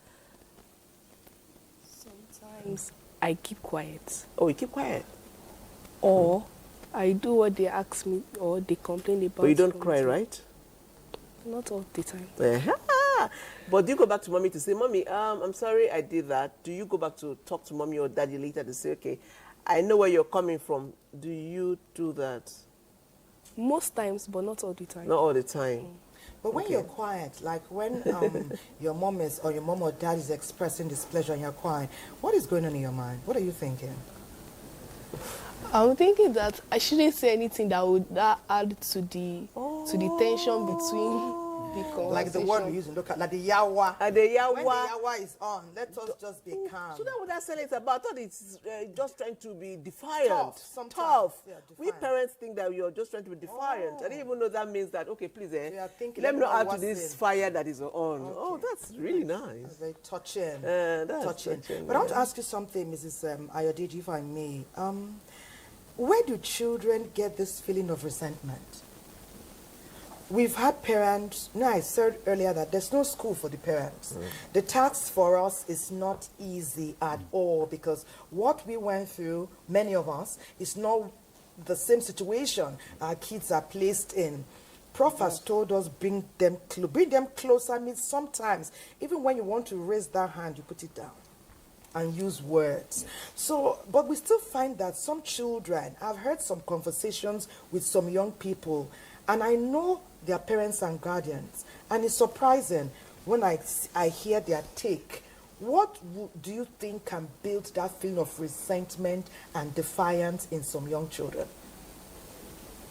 Sometimes I keep quiet. Oh, you keep quiet? Or I do what they ask me or they complain about. But you don't cry, right? Not all the time. But do you go back to mommy to say, Mommy, I'm sorry I did that? Do you go back to talk to mommy or daddy later to say, okay, I know where you're coming from? Do you do that? Most times, but not all the time. Not all the time. But when you're quiet, like when your mom is or your mom or dad is expressing displeasure and you're quiet, what is going on in your mind? What are you thinking? I'm thinking that I shouldn't say anything that would add to the tension between the conversation. Like the word we use in local, like the yawa. The yawa. When the yawa is on, let us just be calm. So that's what that saying is about. I thought it's just trying to be defiant. Tough. Yeah, we parents think that you're just trying to be defiant. I didn't even know that means that, okay, please, let me about not add to what's this in. fire that is on. Okay. Oh, that's really nice. That's very touching. That's touching. touching, But I want to ask you something, Mrs. Ayodeji, if I may. Where do children get this feeling of resentment? We've had parents, I said earlier that there's no school for the parents. The task for us is not easy at all because what we went through, many of us, is not the same situation our kids are placed in. Prof has told us bring them closer means sometimes, even when you want to raise that hand, you put it down and use words. So, but we still find that some children, I've heard some conversations with some young people, and I know their parents and guardians, and it's surprising when I hear their take. What do you think can build that feeling of resentment and defiance in some young children?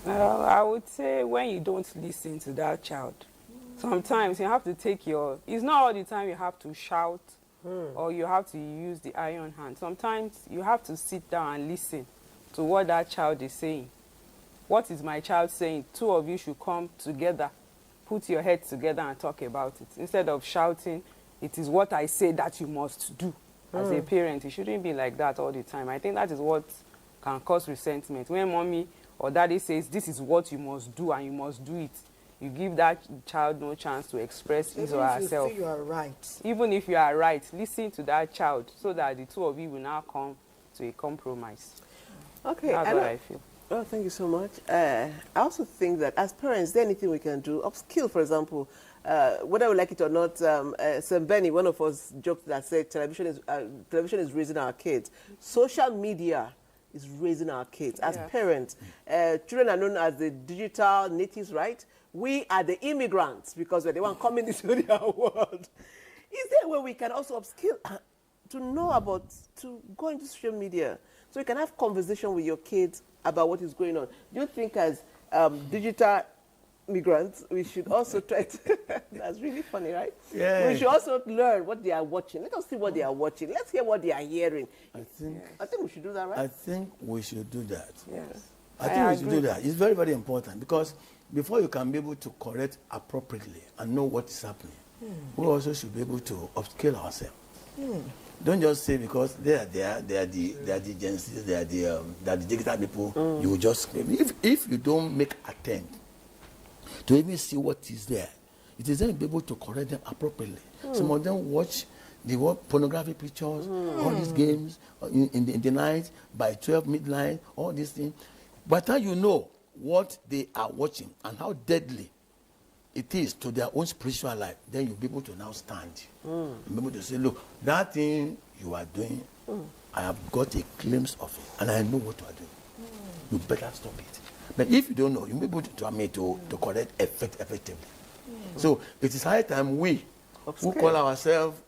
I would say when you don't listen to that child. Sometimes you have to it's not all the time you have to shout or you have to use the iron hand. Sometimes you have to sit down and listen to what that child is saying. What is my child saying? Two of you should come together, put your heads together and talk about it. Instead of shouting, it is what I say that you must do. As a parent, it shouldn't be like that all the time. I think that is what can cause resentment. When mommy or daddy says, this is what you must do and you must do it, you give that child no chance to express his or herself. Even if you feel you are right. Even if you are right, listen to that child so that the two of you will now come to a compromise. Okay. That's what I feel. Oh, thank you so much. I also think that as parents, is there anything we can do? Upskill, for example, whether we like it or not, Sam Benny, one of us joked that said television is raising our kids. Social media is raising our kids. As parents, children are known as the digital natives, right? We are the immigrants because we're the one coming into their world. Is there a way we can also upskill to know about, to go into social media so you can have conversation with your kids about what is going on? Do you think as digital migrants, we should also try to, that's really funny, right? Yeah. We should also learn what they are watching. Let us see what they are watching. Let's hear what they are hearing. I think we should do that, right? I think we should do that. Yes. I think we should do that. It's very, very important because before you can be able to correct appropriately and know what is happening, we also should be able to upscale ourselves. Don't just say because they are the Gen Zs, they are the digital people, you will just, if you don't make attempt to even see what is there, it is then be able to correct them appropriately. Some of them watch pornographic pictures, all these games in the night, by 12 midnight, all these things. By the time you know what they are watching and how deadly it is to their own spiritual life, then you'll be able to now stand. You'll be able to say, look, that thing you are doing, I have got a glimpse of it, and I know what you are doing. You better stop it. But if you don't know, you'll be able to correct effectively. So it is high time we, who call ourselves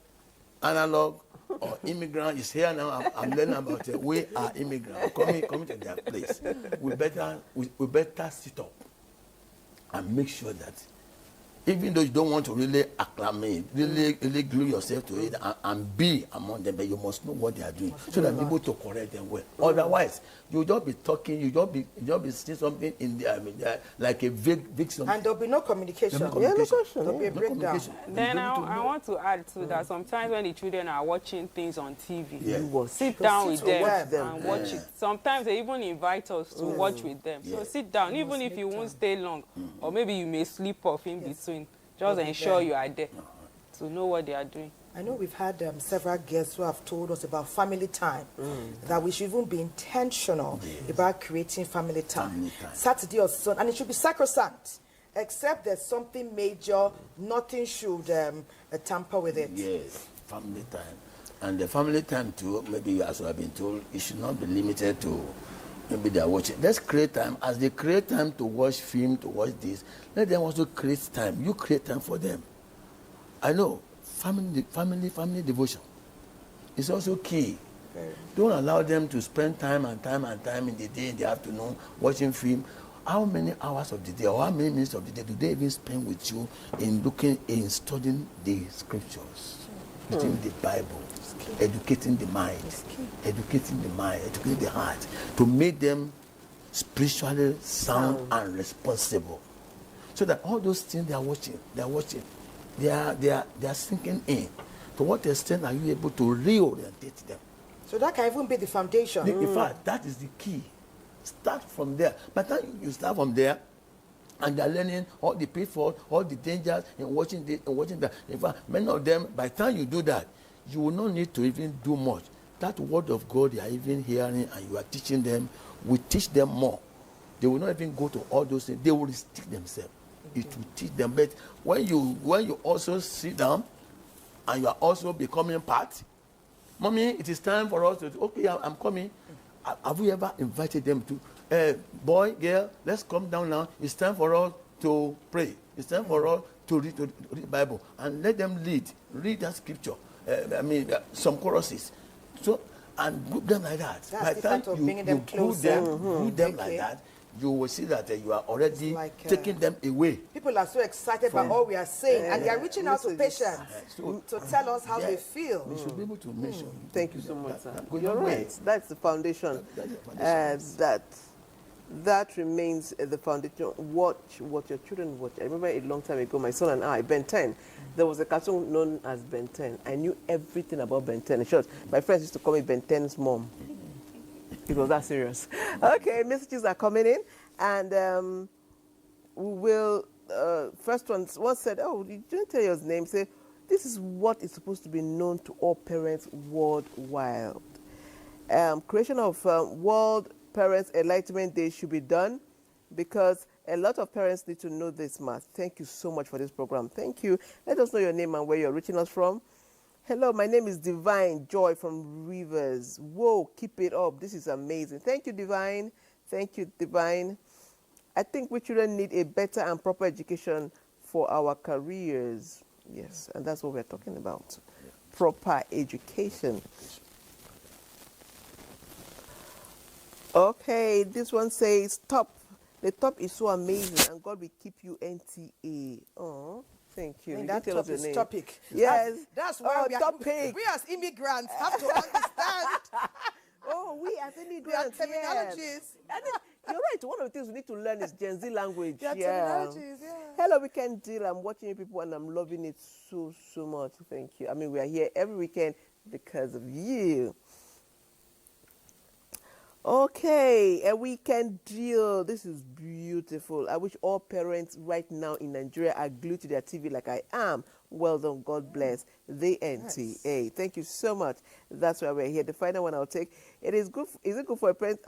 analog or immigrant, is here now. I'm learning about it. We are immigrants coming to their place. We better sit up and make sure that even though you don't want to really acclimate, really glue yourself to it and be among them, but you must know what they are doing so that you're able to correct them well. Otherwise, you'll just be talking, you'll just be saying something in the, like a vague something. And there'll be no communication. There'll be a breakdown. Then I want to add to that sometimes when the children are watching things on TV, you sit down with them and watch it. Sometimes they even invite us to watch with them. So sit down, even if you won't stay long, or maybe you may sleep off in between. Just ensure you are there to know what they are doing. I know we've had several guests who have told us about family time, that we should even be intentional about creating family time. Saturday or Sunday, and it should be sacrosanct. Except there's something major, nothing should tamper with it. Yes, family time. And the family time too, maybe as I've been told, it should not be limited to maybe they are watching. Let's create time. As they create time to watch film, to watch this, let them also create time. You create time for them. I know, family devotion is also key. Don't allow them to spend time and time in the day, in the afternoon, watching film. How many hours of the day or how many minutes of the day do they even spend with you in studying the scriptures, reading the Bible, educating the mind, educating the heart, to make them spiritually sound and responsible, so that all those things they are watching, they are sinking in. To what extent are you able to reorientate them? So that can even be the foundation. In fact, that is the key. Start from there. By the time you start from there, and they're learning all the pitfalls, all the dangers in watching this and watching that. In fact, many of them, by the time you do that, you will not need to even do much. That word of God they are even hearing and you are teaching them will teach them more. They will not even go to all those things. They will restrict themselves. It will teach them. But when you also sit down and you are also becoming part, Mommy, it is time for us to, okay, I'm coming. Have we ever invited them to, boy, girl, let's come down now. It's time for us to pray. It's time for us to read the Bible. And let them read that scripture. Some choruses. So, and group them like that. That's the fact of bringing them closer. Group them like that. You will see that you are already taking them away. People are so excited about all we are saying, and they are reaching out to patients to tell us how they feel. We should be able to mention. Thank you so much, sir. You're right. That's the foundation. That remains the foundation. Watch what your children watch. I remember a long time ago, my son and I, Ben 10, there was a cartoon known as Ben 10. I knew everything about Ben 10. In short, my friends used to call me Ben 10's mom. It was that serious. Okay, messages are coming in, and we will. First one said, "Oh, you didn't tell your name." Say, this is what is supposed to be known to all parents worldwide. Creation of World Parents Enlightenment Day should be done because a lot of parents need to know this math. Thank you so much for this program. Thank you. Let us know your name and where you're reaching us from. Hello, my name is Divine Joy from Rivers. Whoa, keep it up. This is amazing. Thank you, Divine. Thank you, Divine. I think we children need a better and proper education for our careers. Yes, and that's what we're talking about. Proper education. Okay, this one says, top. The top is so amazing, and God will keep you NTA. Oh. Thank you. That top is topic. Yes. That's why we as immigrants have to understand. We as immigrants, terminologies. You're right. One of the things we need to learn is Gen Z language. Terminologies, Hello, Weekend Deal. I'm watching you people and I'm loving it so much. Thank you. I mean, we are here every weekend because of you. Okay, a Weekend Deal. This is beautiful. I wish all parents right now in Nigeria are glued to their TV like I am. Well done, God bless the NTA. Thank you so much. That's why we're here. The final one I'll take. Is it good for a parent?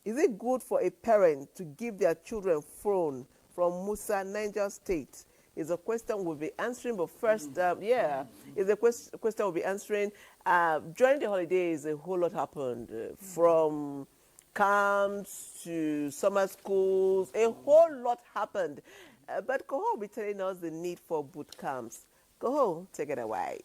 Is it good for a parent to give their children phone? From Musa, Niger State. Is a question we'll be answering, but first, is a question we'll be answering. During the holidays, a whole lot happened. From camps to summer schools, a whole lot happened. But Koho will be telling us the need for boot camps. Koho, take it away.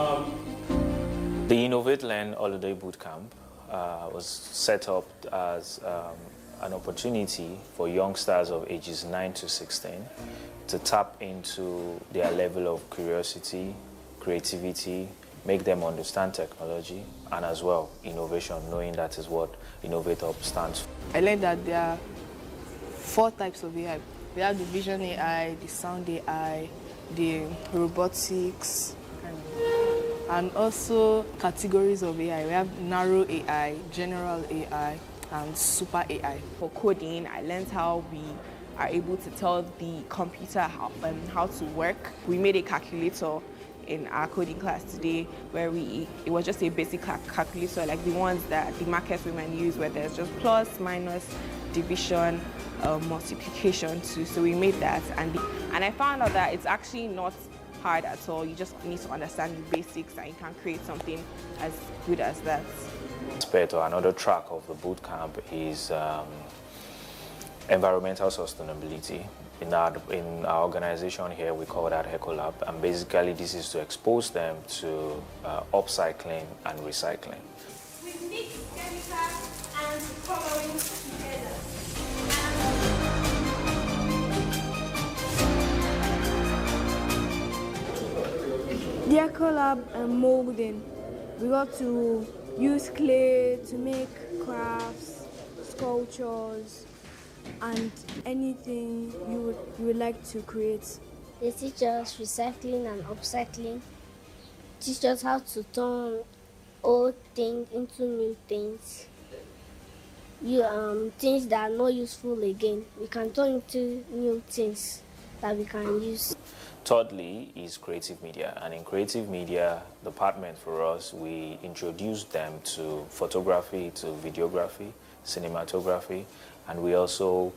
The Innovate Learn Holiday Bootcamp was set up as an opportunity for youngsters of ages 9 to 16 to tap into their level of curiosity, creativity, make them understand technology, and as well innovation, knowing that is what Innovate Hub stands for. I learned that there are 4 types of AI. We have the vision AI, the sound AI, the robotics, and also categories of AI. We have narrow AI, general AI, and super AI. For coding, I learned how we are able to tell the computer how to work. We made a calculator in our coding class today where it was just a basic calculator like the ones that the market women use where there's just plus, minus, division, multiplication too. So we made that and I found out that it's actually not hard at all. You just need to understand the basics and you can create something as good as that. Aspect or another track of the bootcamp is environmental sustainability. In our organization here, we call that Ecolab, and basically this is to expose them to upcycling and recycling. We mix chemicals and colorings together. The Ecolab molding, we got to use clay to make crafts, sculptures, and anything you would like to create. They teach us recycling and upcycling, teach us how to turn old things into new things. Things that are not useful again, we can turn into new things that we can use. Thirdly is creative media, and in creative media department for us, we introduce them to photography, to videography, cinematography, and we also,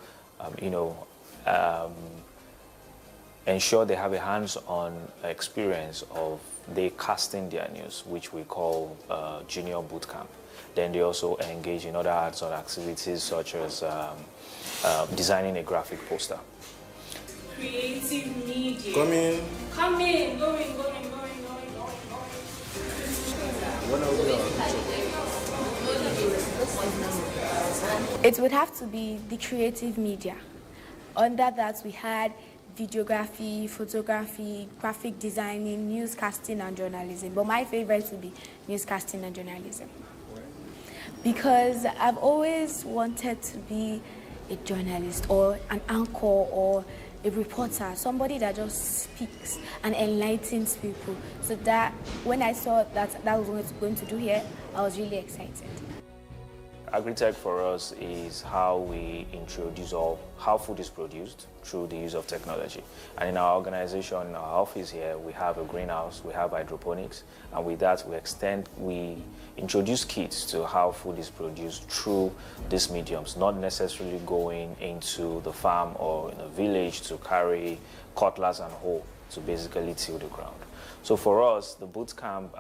ensure they have a hands-on experience of they casting their news, which we call junior bootcamp. Then they also engage in other hands-on activities such as designing a graphic poster. Creative media. Come in. Come in. Going. It would have to be the creative media. Under that, we had videography, photography, graphic designing, newscasting, and journalism. But my favorite would be newscasting and journalism. Because I've always wanted to be a journalist or an anchor or a reporter, somebody that just speaks and enlightens people. So that when I saw that was what I was going to do here, I was really excited. Agritech for us is how we introduce how food is produced through the use of technology. And in our organization, in our office here, we have a greenhouse, we have hydroponics, and with that we introduce kids to how food is produced through these mediums, not necessarily going into the farm or in a village to carry cutlass and hoe to basically till the ground. So for us, the boot camp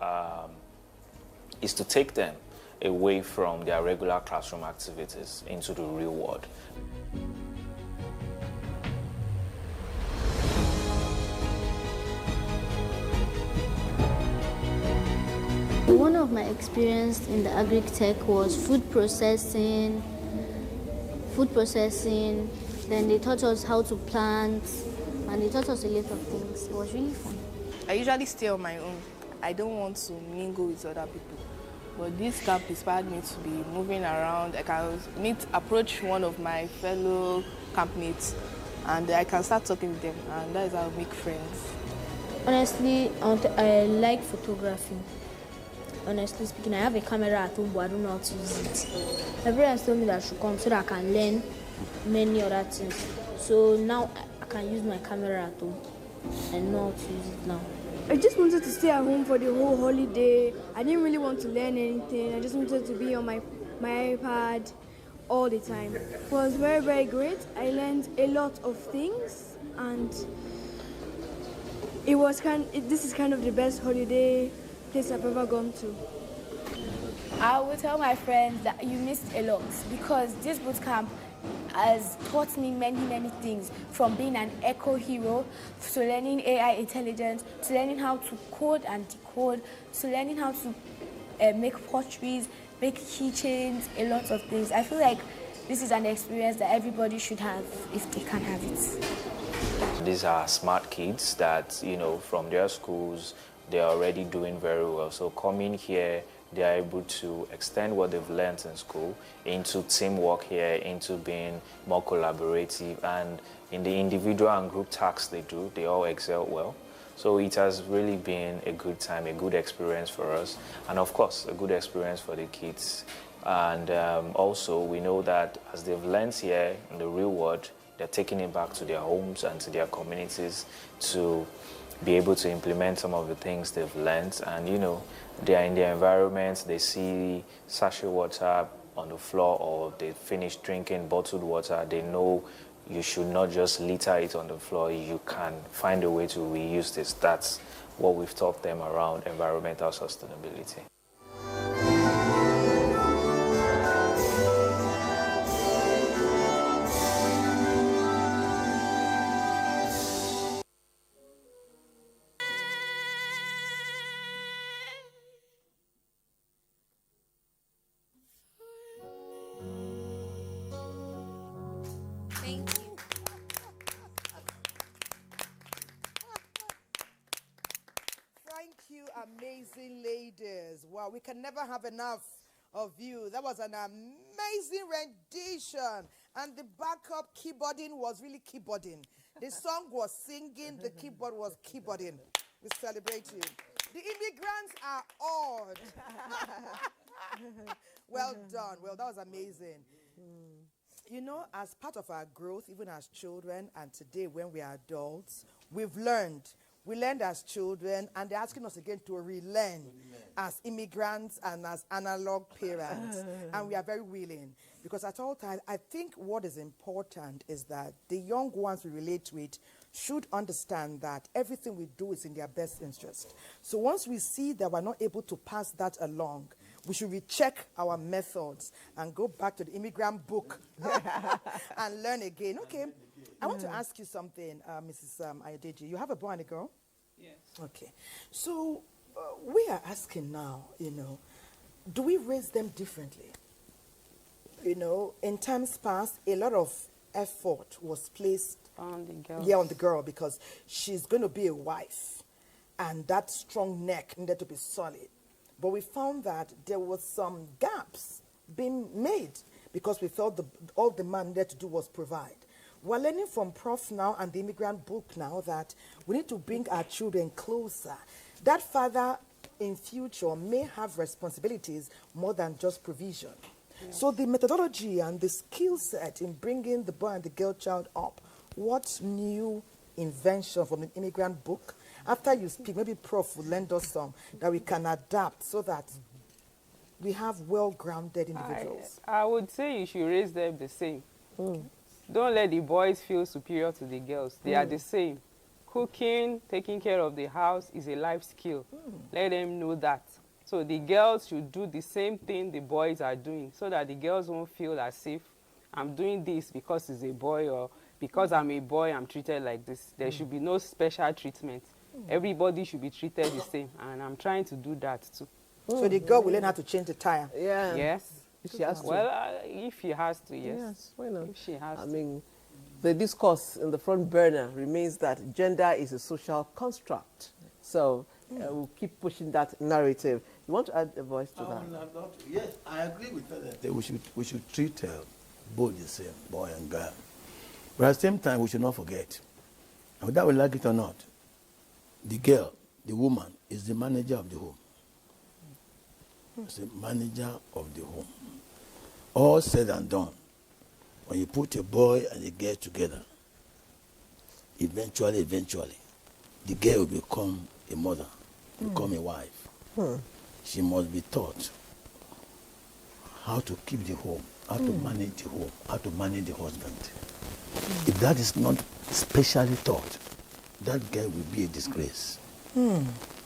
is to take them away from their regular classroom activities into the real world. One of my experience in the agri-tech was food processing. Then they taught us how to plant, and they taught us a lot of things. It was really fun. I usually stay on my own. I don't want to mingle with other people. But this camp inspired me to be moving around. I can approach one of my fellow campmates and I can start talking with them, and that is how I make friends. Honestly, I like photography. Honestly speaking, I have a camera at home, but I don't know how to use it. My parents told me that I should come so that I can learn many other things. So now I can use my camera at home and know how to use it now. I just wanted to stay at home for the whole holiday. I didn't really want to learn anything. I just wanted to be on my iPad all the time. It was very, very great. I learned a lot of things, and this is kind of the best holiday place I've ever gone to. I would tell my friends that you missed a lot because this boot camp has taught me many things, from being an eco hero to learning AI intelligence, to learning how to code and decode, to learning how to make potteries, make keychains, a lot of things. I feel like this is an experience that everybody should have if they can have it. These are smart kids that, you know, from their schools, they are already doing very well. So coming here, they are able to extend what they've learned in school into teamwork here, into being more collaborative, and in the individual and group tasks they do, they all excel well. So it has really been a good time, a good experience for us, and of course, a good experience for the kids. And also, we know that as they've learned here in the real world, they're taking it back to their homes and to their communities to be able to implement some of the things they've learned. And, you know, they are in their environment, they see sachet water on the floor, or they finish drinking bottled water, they know you should not just litter it on the floor, you can find a way to reuse this. That's what we've taught them around environmental sustainability. Amazing ladies. Wow, we can never have enough of you. That was an amazing rendition. And the backup keyboarding was really keyboarding. The song was singing, the keyboard was keyboarding. We celebrate you. The immigrants are odd. Well done. Well, that was amazing. You know, as part of our growth, even as children, and today when we are adults, we've learned. We learned as children, and they're asking us again to relearn as immigrants and as analog parents. And we are very willing, because at all times, I think what is important is that the young ones we relate with should understand that everything we do is in their best interest. So once we see that we're not able to pass that along, we should recheck our methods and go back to the immigrant book and learn again. Okay. I want to ask you something, Mrs. Ayodeji. You have a boy and a girl? Yes. Okay. So we are asking now, you know, do we raise them differently? You know, in times past, a lot of effort was placed on the girl. Yeah, on the girl, because she's going to be a wife, and that strong neck needed to be solid. But we found that there was some gaps being made because we felt all the man needed to do was provide. We're learning from Prof now and the immigrant book now that we need to bring our children closer. That father in future may have responsibilities more than just provision. Yes. So the methodology and the skill set in bringing the boy and the girl child up, what new invention from the immigrant book? After you speak, maybe Prof will lend us some that we can adapt so that we have well-grounded individuals. I would say you should raise them the same. Don't let the boys feel superior to the girls. They are the same. Cooking, taking care of the house is a life skill. Let them know that. So the girls should do the same thing the boys are doing, so that the girls won't feel as if I'm doing this because he's a boy, or because I'm a boy, I'm treated like this. There should be no special treatment. Everybody should be treated the same, and I'm trying to do that too. So the girl will learn how to change the tire? Yeah. Yes. If she has to. Well, if she has to, yes. Yes, why not? If she has to. I mean, the discourse in the front burner remains that gender is a social construct. So we'll keep pushing that narrative. You want to add a voice to that? Yes, I agree with that. We should treat both the same, boy and girl. But at the same time, we should not forget, and whether we like it or not, the girl, the woman, is the manager of the home. It's the manager of the home. All said and done, when you put a boy and a girl together, eventually, the girl will become a mother, become a wife. She must be taught how to keep the home, how to manage the home, how to manage the husband. If that is not specially taught, that girl will be a disgrace.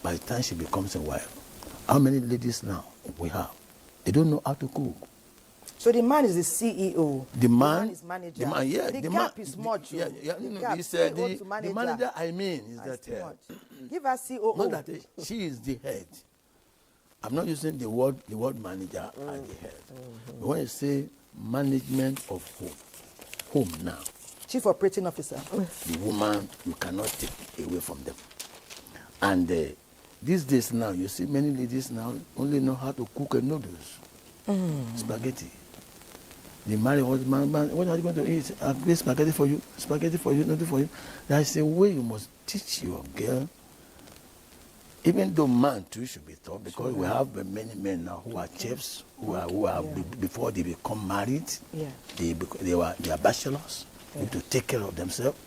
By the time she becomes a wife. How many ladies now we have? They don't know how to cook. So the man is the CEO. The man is manager. The man, yeah. The the gap man, is much. Yeah, yeah. The No, gap, it's, CEO the to manager. the manager I mean is That's that too much. Give her COO. not that she is the head. I'm not using the word manager as the head. But when you say management of home now, Chief Operating Officer. the woman, you cannot take away from them. And these days now, you see many ladies now only know how to cook noodles, spaghetti. They marry husband, what are you going to eat? I've made spaghetti for you, noodles for you. There is a way you must teach your girl. Even though man too should be taught, because we have many men now who are chefs, who are before they become married, they are bachelors. They need to take care of themselves.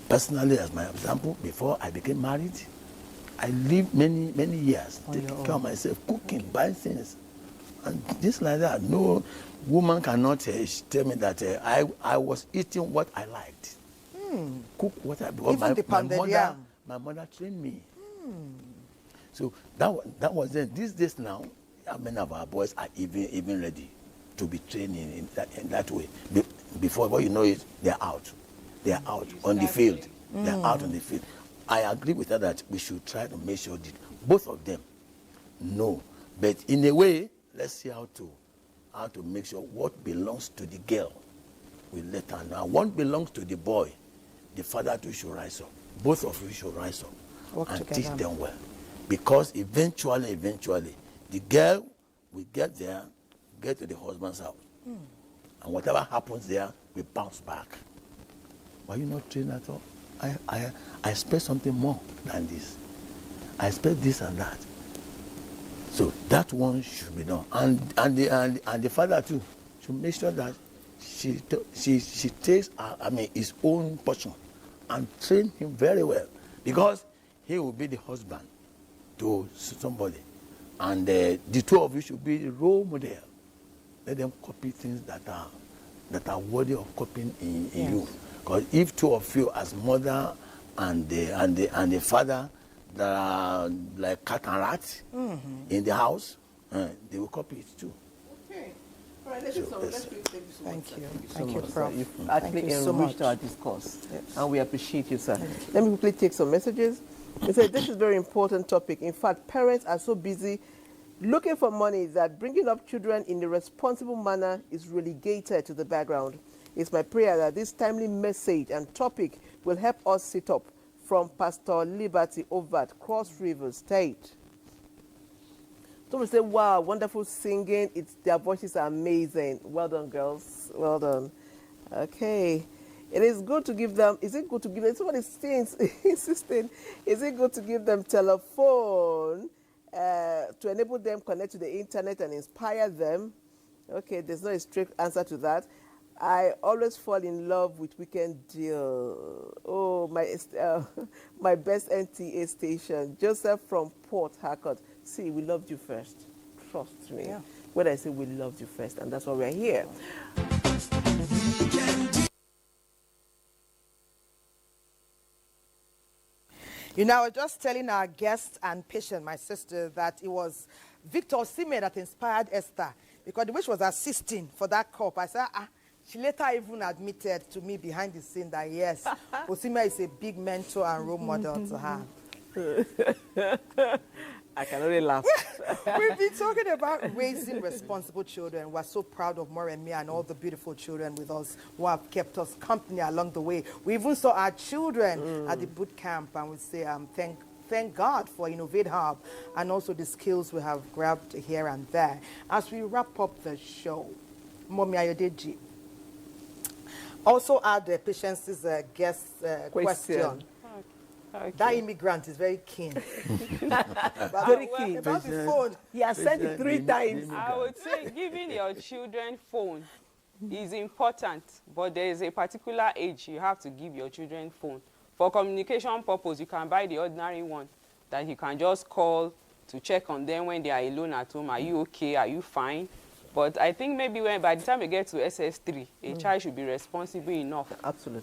Personally, as my example, before I became married, I lived many years taking care of myself, cooking, buying things, and just like that. No woman cannot tell me that I was eating what I liked, cook what I. My mother trained me. So that was then. These days now, many of our boys are even ready to be trained in that way. Before you know it, they're out. They're out on the field. They're out on the field. I agree with her that we should try to make sure that both of them know. But in a way, let's see how to make sure what belongs to the girl, we let her know. What belongs to the boy, the father too should rise up. Both of you should rise up and teach them well. Because eventually, the girl will get to the husband's house. And whatever happens there, we bounce back. Why you not trained at all? I expect something more than this. I expect this and that. So that one should be done. And the father too should make sure that she takes his own portion and train him very well, because he will be the husband to somebody, and the two of you should be the role model. Let them copy things that are worthy of copying in you. Because if two of you, as mother and the father, that are like cat and rat in the house, they will copy it too. Okay. All right, let's do some. Thank you. Thank you, Prof. You've actually so enriched our discourse, and we appreciate you, sir. Let me quickly take some messages. They say this is a very important topic. In fact, parents are so busy looking for money that bringing up children in a responsible manner is relegated to the background. It's my prayer that this timely message and topic will help us sit up. From Pastor Liberty over at Cross River State. Somebody say, wow, wonderful singing. Their voices are amazing. Well done, girls. Well done. Okay. It is good to give them, is it good to give them, somebody insisting, is it good to give them telephone to enable them connect to the internet and inspire them? Okay, there's no strict answer to that. I always fall in love with Weekend Deal. Oh, my best NTA station. Joseph from Port Harcourt. See, we loved you first. Trust me. Yeah. When I say we loved you first, and that's why we're here. You know, I was just telling our guest and patient, my sister, that it was Victor Osimhen that inspired Esther, because the way she was assisting for that cup, I said, she later even admitted to me behind the scene that, yes, Osimhen is a big mentor and role model to her. I can only laugh. We've been talking about raising responsible children. We're so proud of Moremi and all the beautiful children with us who have kept us company along the way. We even saw our children at the boot camp, and we say thank God for Innovate Hub and also the skills we have grabbed here and there. As we wrap up the show, Momi Ayodeji also add the Patience's guest question. Okay. That immigrant is very keen. Very keen. About the phone. He has sent it 3 times. I would say giving your children phone is important, but there is a particular age you have to give your children phone. For communication purpose, you can buy the ordinary one that you can just call to check on them when they are alone at home. Are you okay? Are you fine? But I think maybe by the time you get to SS3, a child should be responsible enough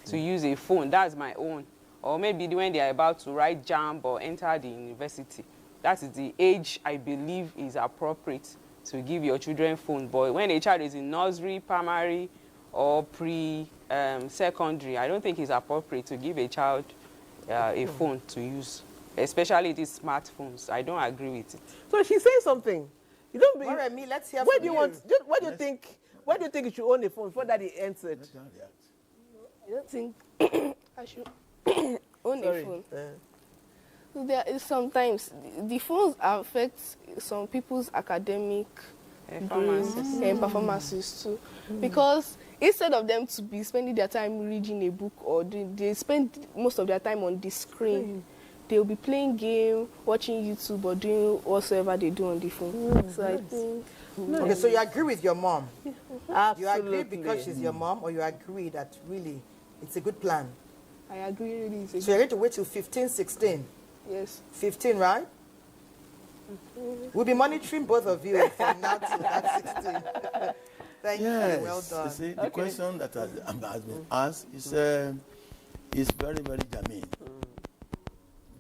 to use a phone. That's my own. Or maybe when they are about to write JAMB or enter the university. That is the age I believe is appropriate to give your children phone. But when a child is in nursery, primary, or pre-secondary, I don't think it's appropriate to give a child a phone to use, especially these smartphones. I don't agree with it. So she's saying something. You don't be. Moremi, let's hear Where from do you want? Where do you think? Where do you think you should own a phone before Daddy answered? I don't think I should own a phone. There is sometimes the phones affect some people's academic performances and performances too, because instead of them to be spending their time reading a book or they spend most of their time on the screen, they'll be playing game, watching YouTube, or doing whatsoever they do on the phone. So I think. Okay, so you agree with your mom? Absolutely. You agree because she's your mom, or you agree that really it's a good plan? I agree really. It's a So you're going to wait till 15, 16? Yes. 15, right? We'll be monitoring both of you from now to that 16. Thank you. Well done. You see, the question that has been asked is very, very germane.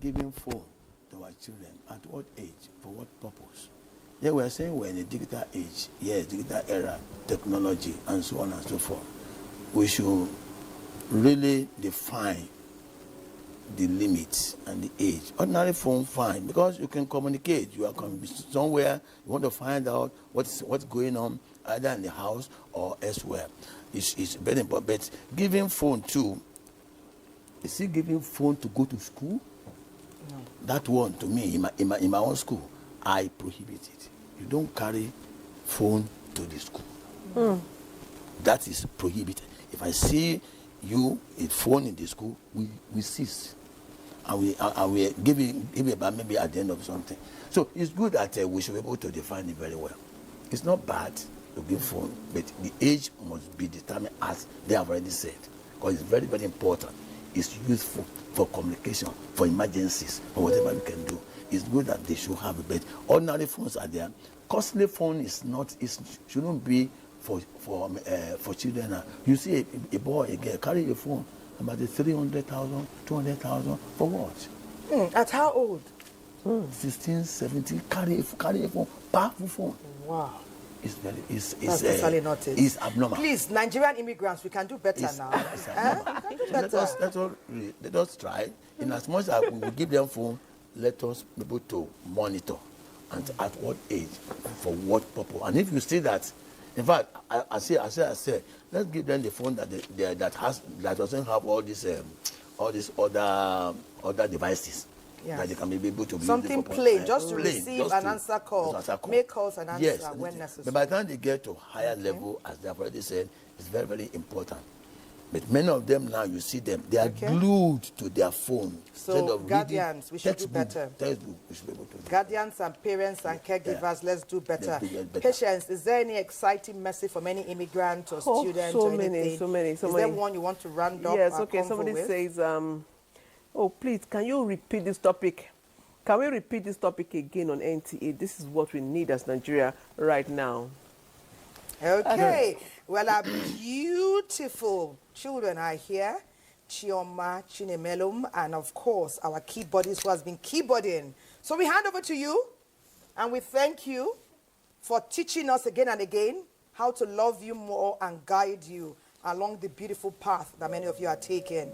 Giving phone to our children at what age, for what purpose? Yeah, we are saying we're in a digital age. Yes, digital era, technology, and so on and so forth. We should really define the limits and the age. Ordinary phone, fine, because you can communicate. You are somewhere, you want to find out what's going on, either in the house or elsewhere. It's very important. But giving phone to, is he giving phone to go to school? No. That one, to me, in my own school, I prohibit it. You don't carry phone to the school. That is prohibited. If I see you a phone in the school, we cease, and we give it about maybe at the end of something. So it's good that we should be able to define it very well. It's not bad to give phone, but the age must be determined as they have already said, because it's very, very important. It's useful for communication, for emergencies, for whatever we can do. It's good that they should have it, but ordinary phones are there. Costly phone shouldn't be for children. You see a boy, a girl, carry a phone about 300,000, 200,000 for what? At how old? 16, 17, carry a phone, powerful phone. Wow. That's totally not it. It's abnormal. Please, Nigerian immigrants, we can do better now. It's abnormal. We can do better. Let us try. In as much as we will give them phone, let us be able to monitor and at what age, for what purpose. And if you see that, in fact, I say, let's give them the phone that doesn't have all these other devices. Yes. That they can be able to be something plain, just to receive and answer calls, make calls and answer when necessary. But by the time they get to higher level, as they have already said, it's very, very important. But many of them now, you see them, they are glued to their phone. So guardians, we should do better. Textbook, we should be able to do. Guardians and parents and caregivers, let's do better. Patience, is there any exciting message from any immigrant or student? So many. Is there one you want to round up? Yes, okay. Somebody says, oh, please, can you repeat this topic? Can we repeat this topic again on NTA? This is what we need as Nigeria right now. Okay. Well, our beautiful children are here. Chioma, Chinemelum, and of course, our keyboardist who has been keyboarding. So we hand over to you, and we thank you for teaching us again and again how to love you more and guide you along the beautiful path that many of you are taking.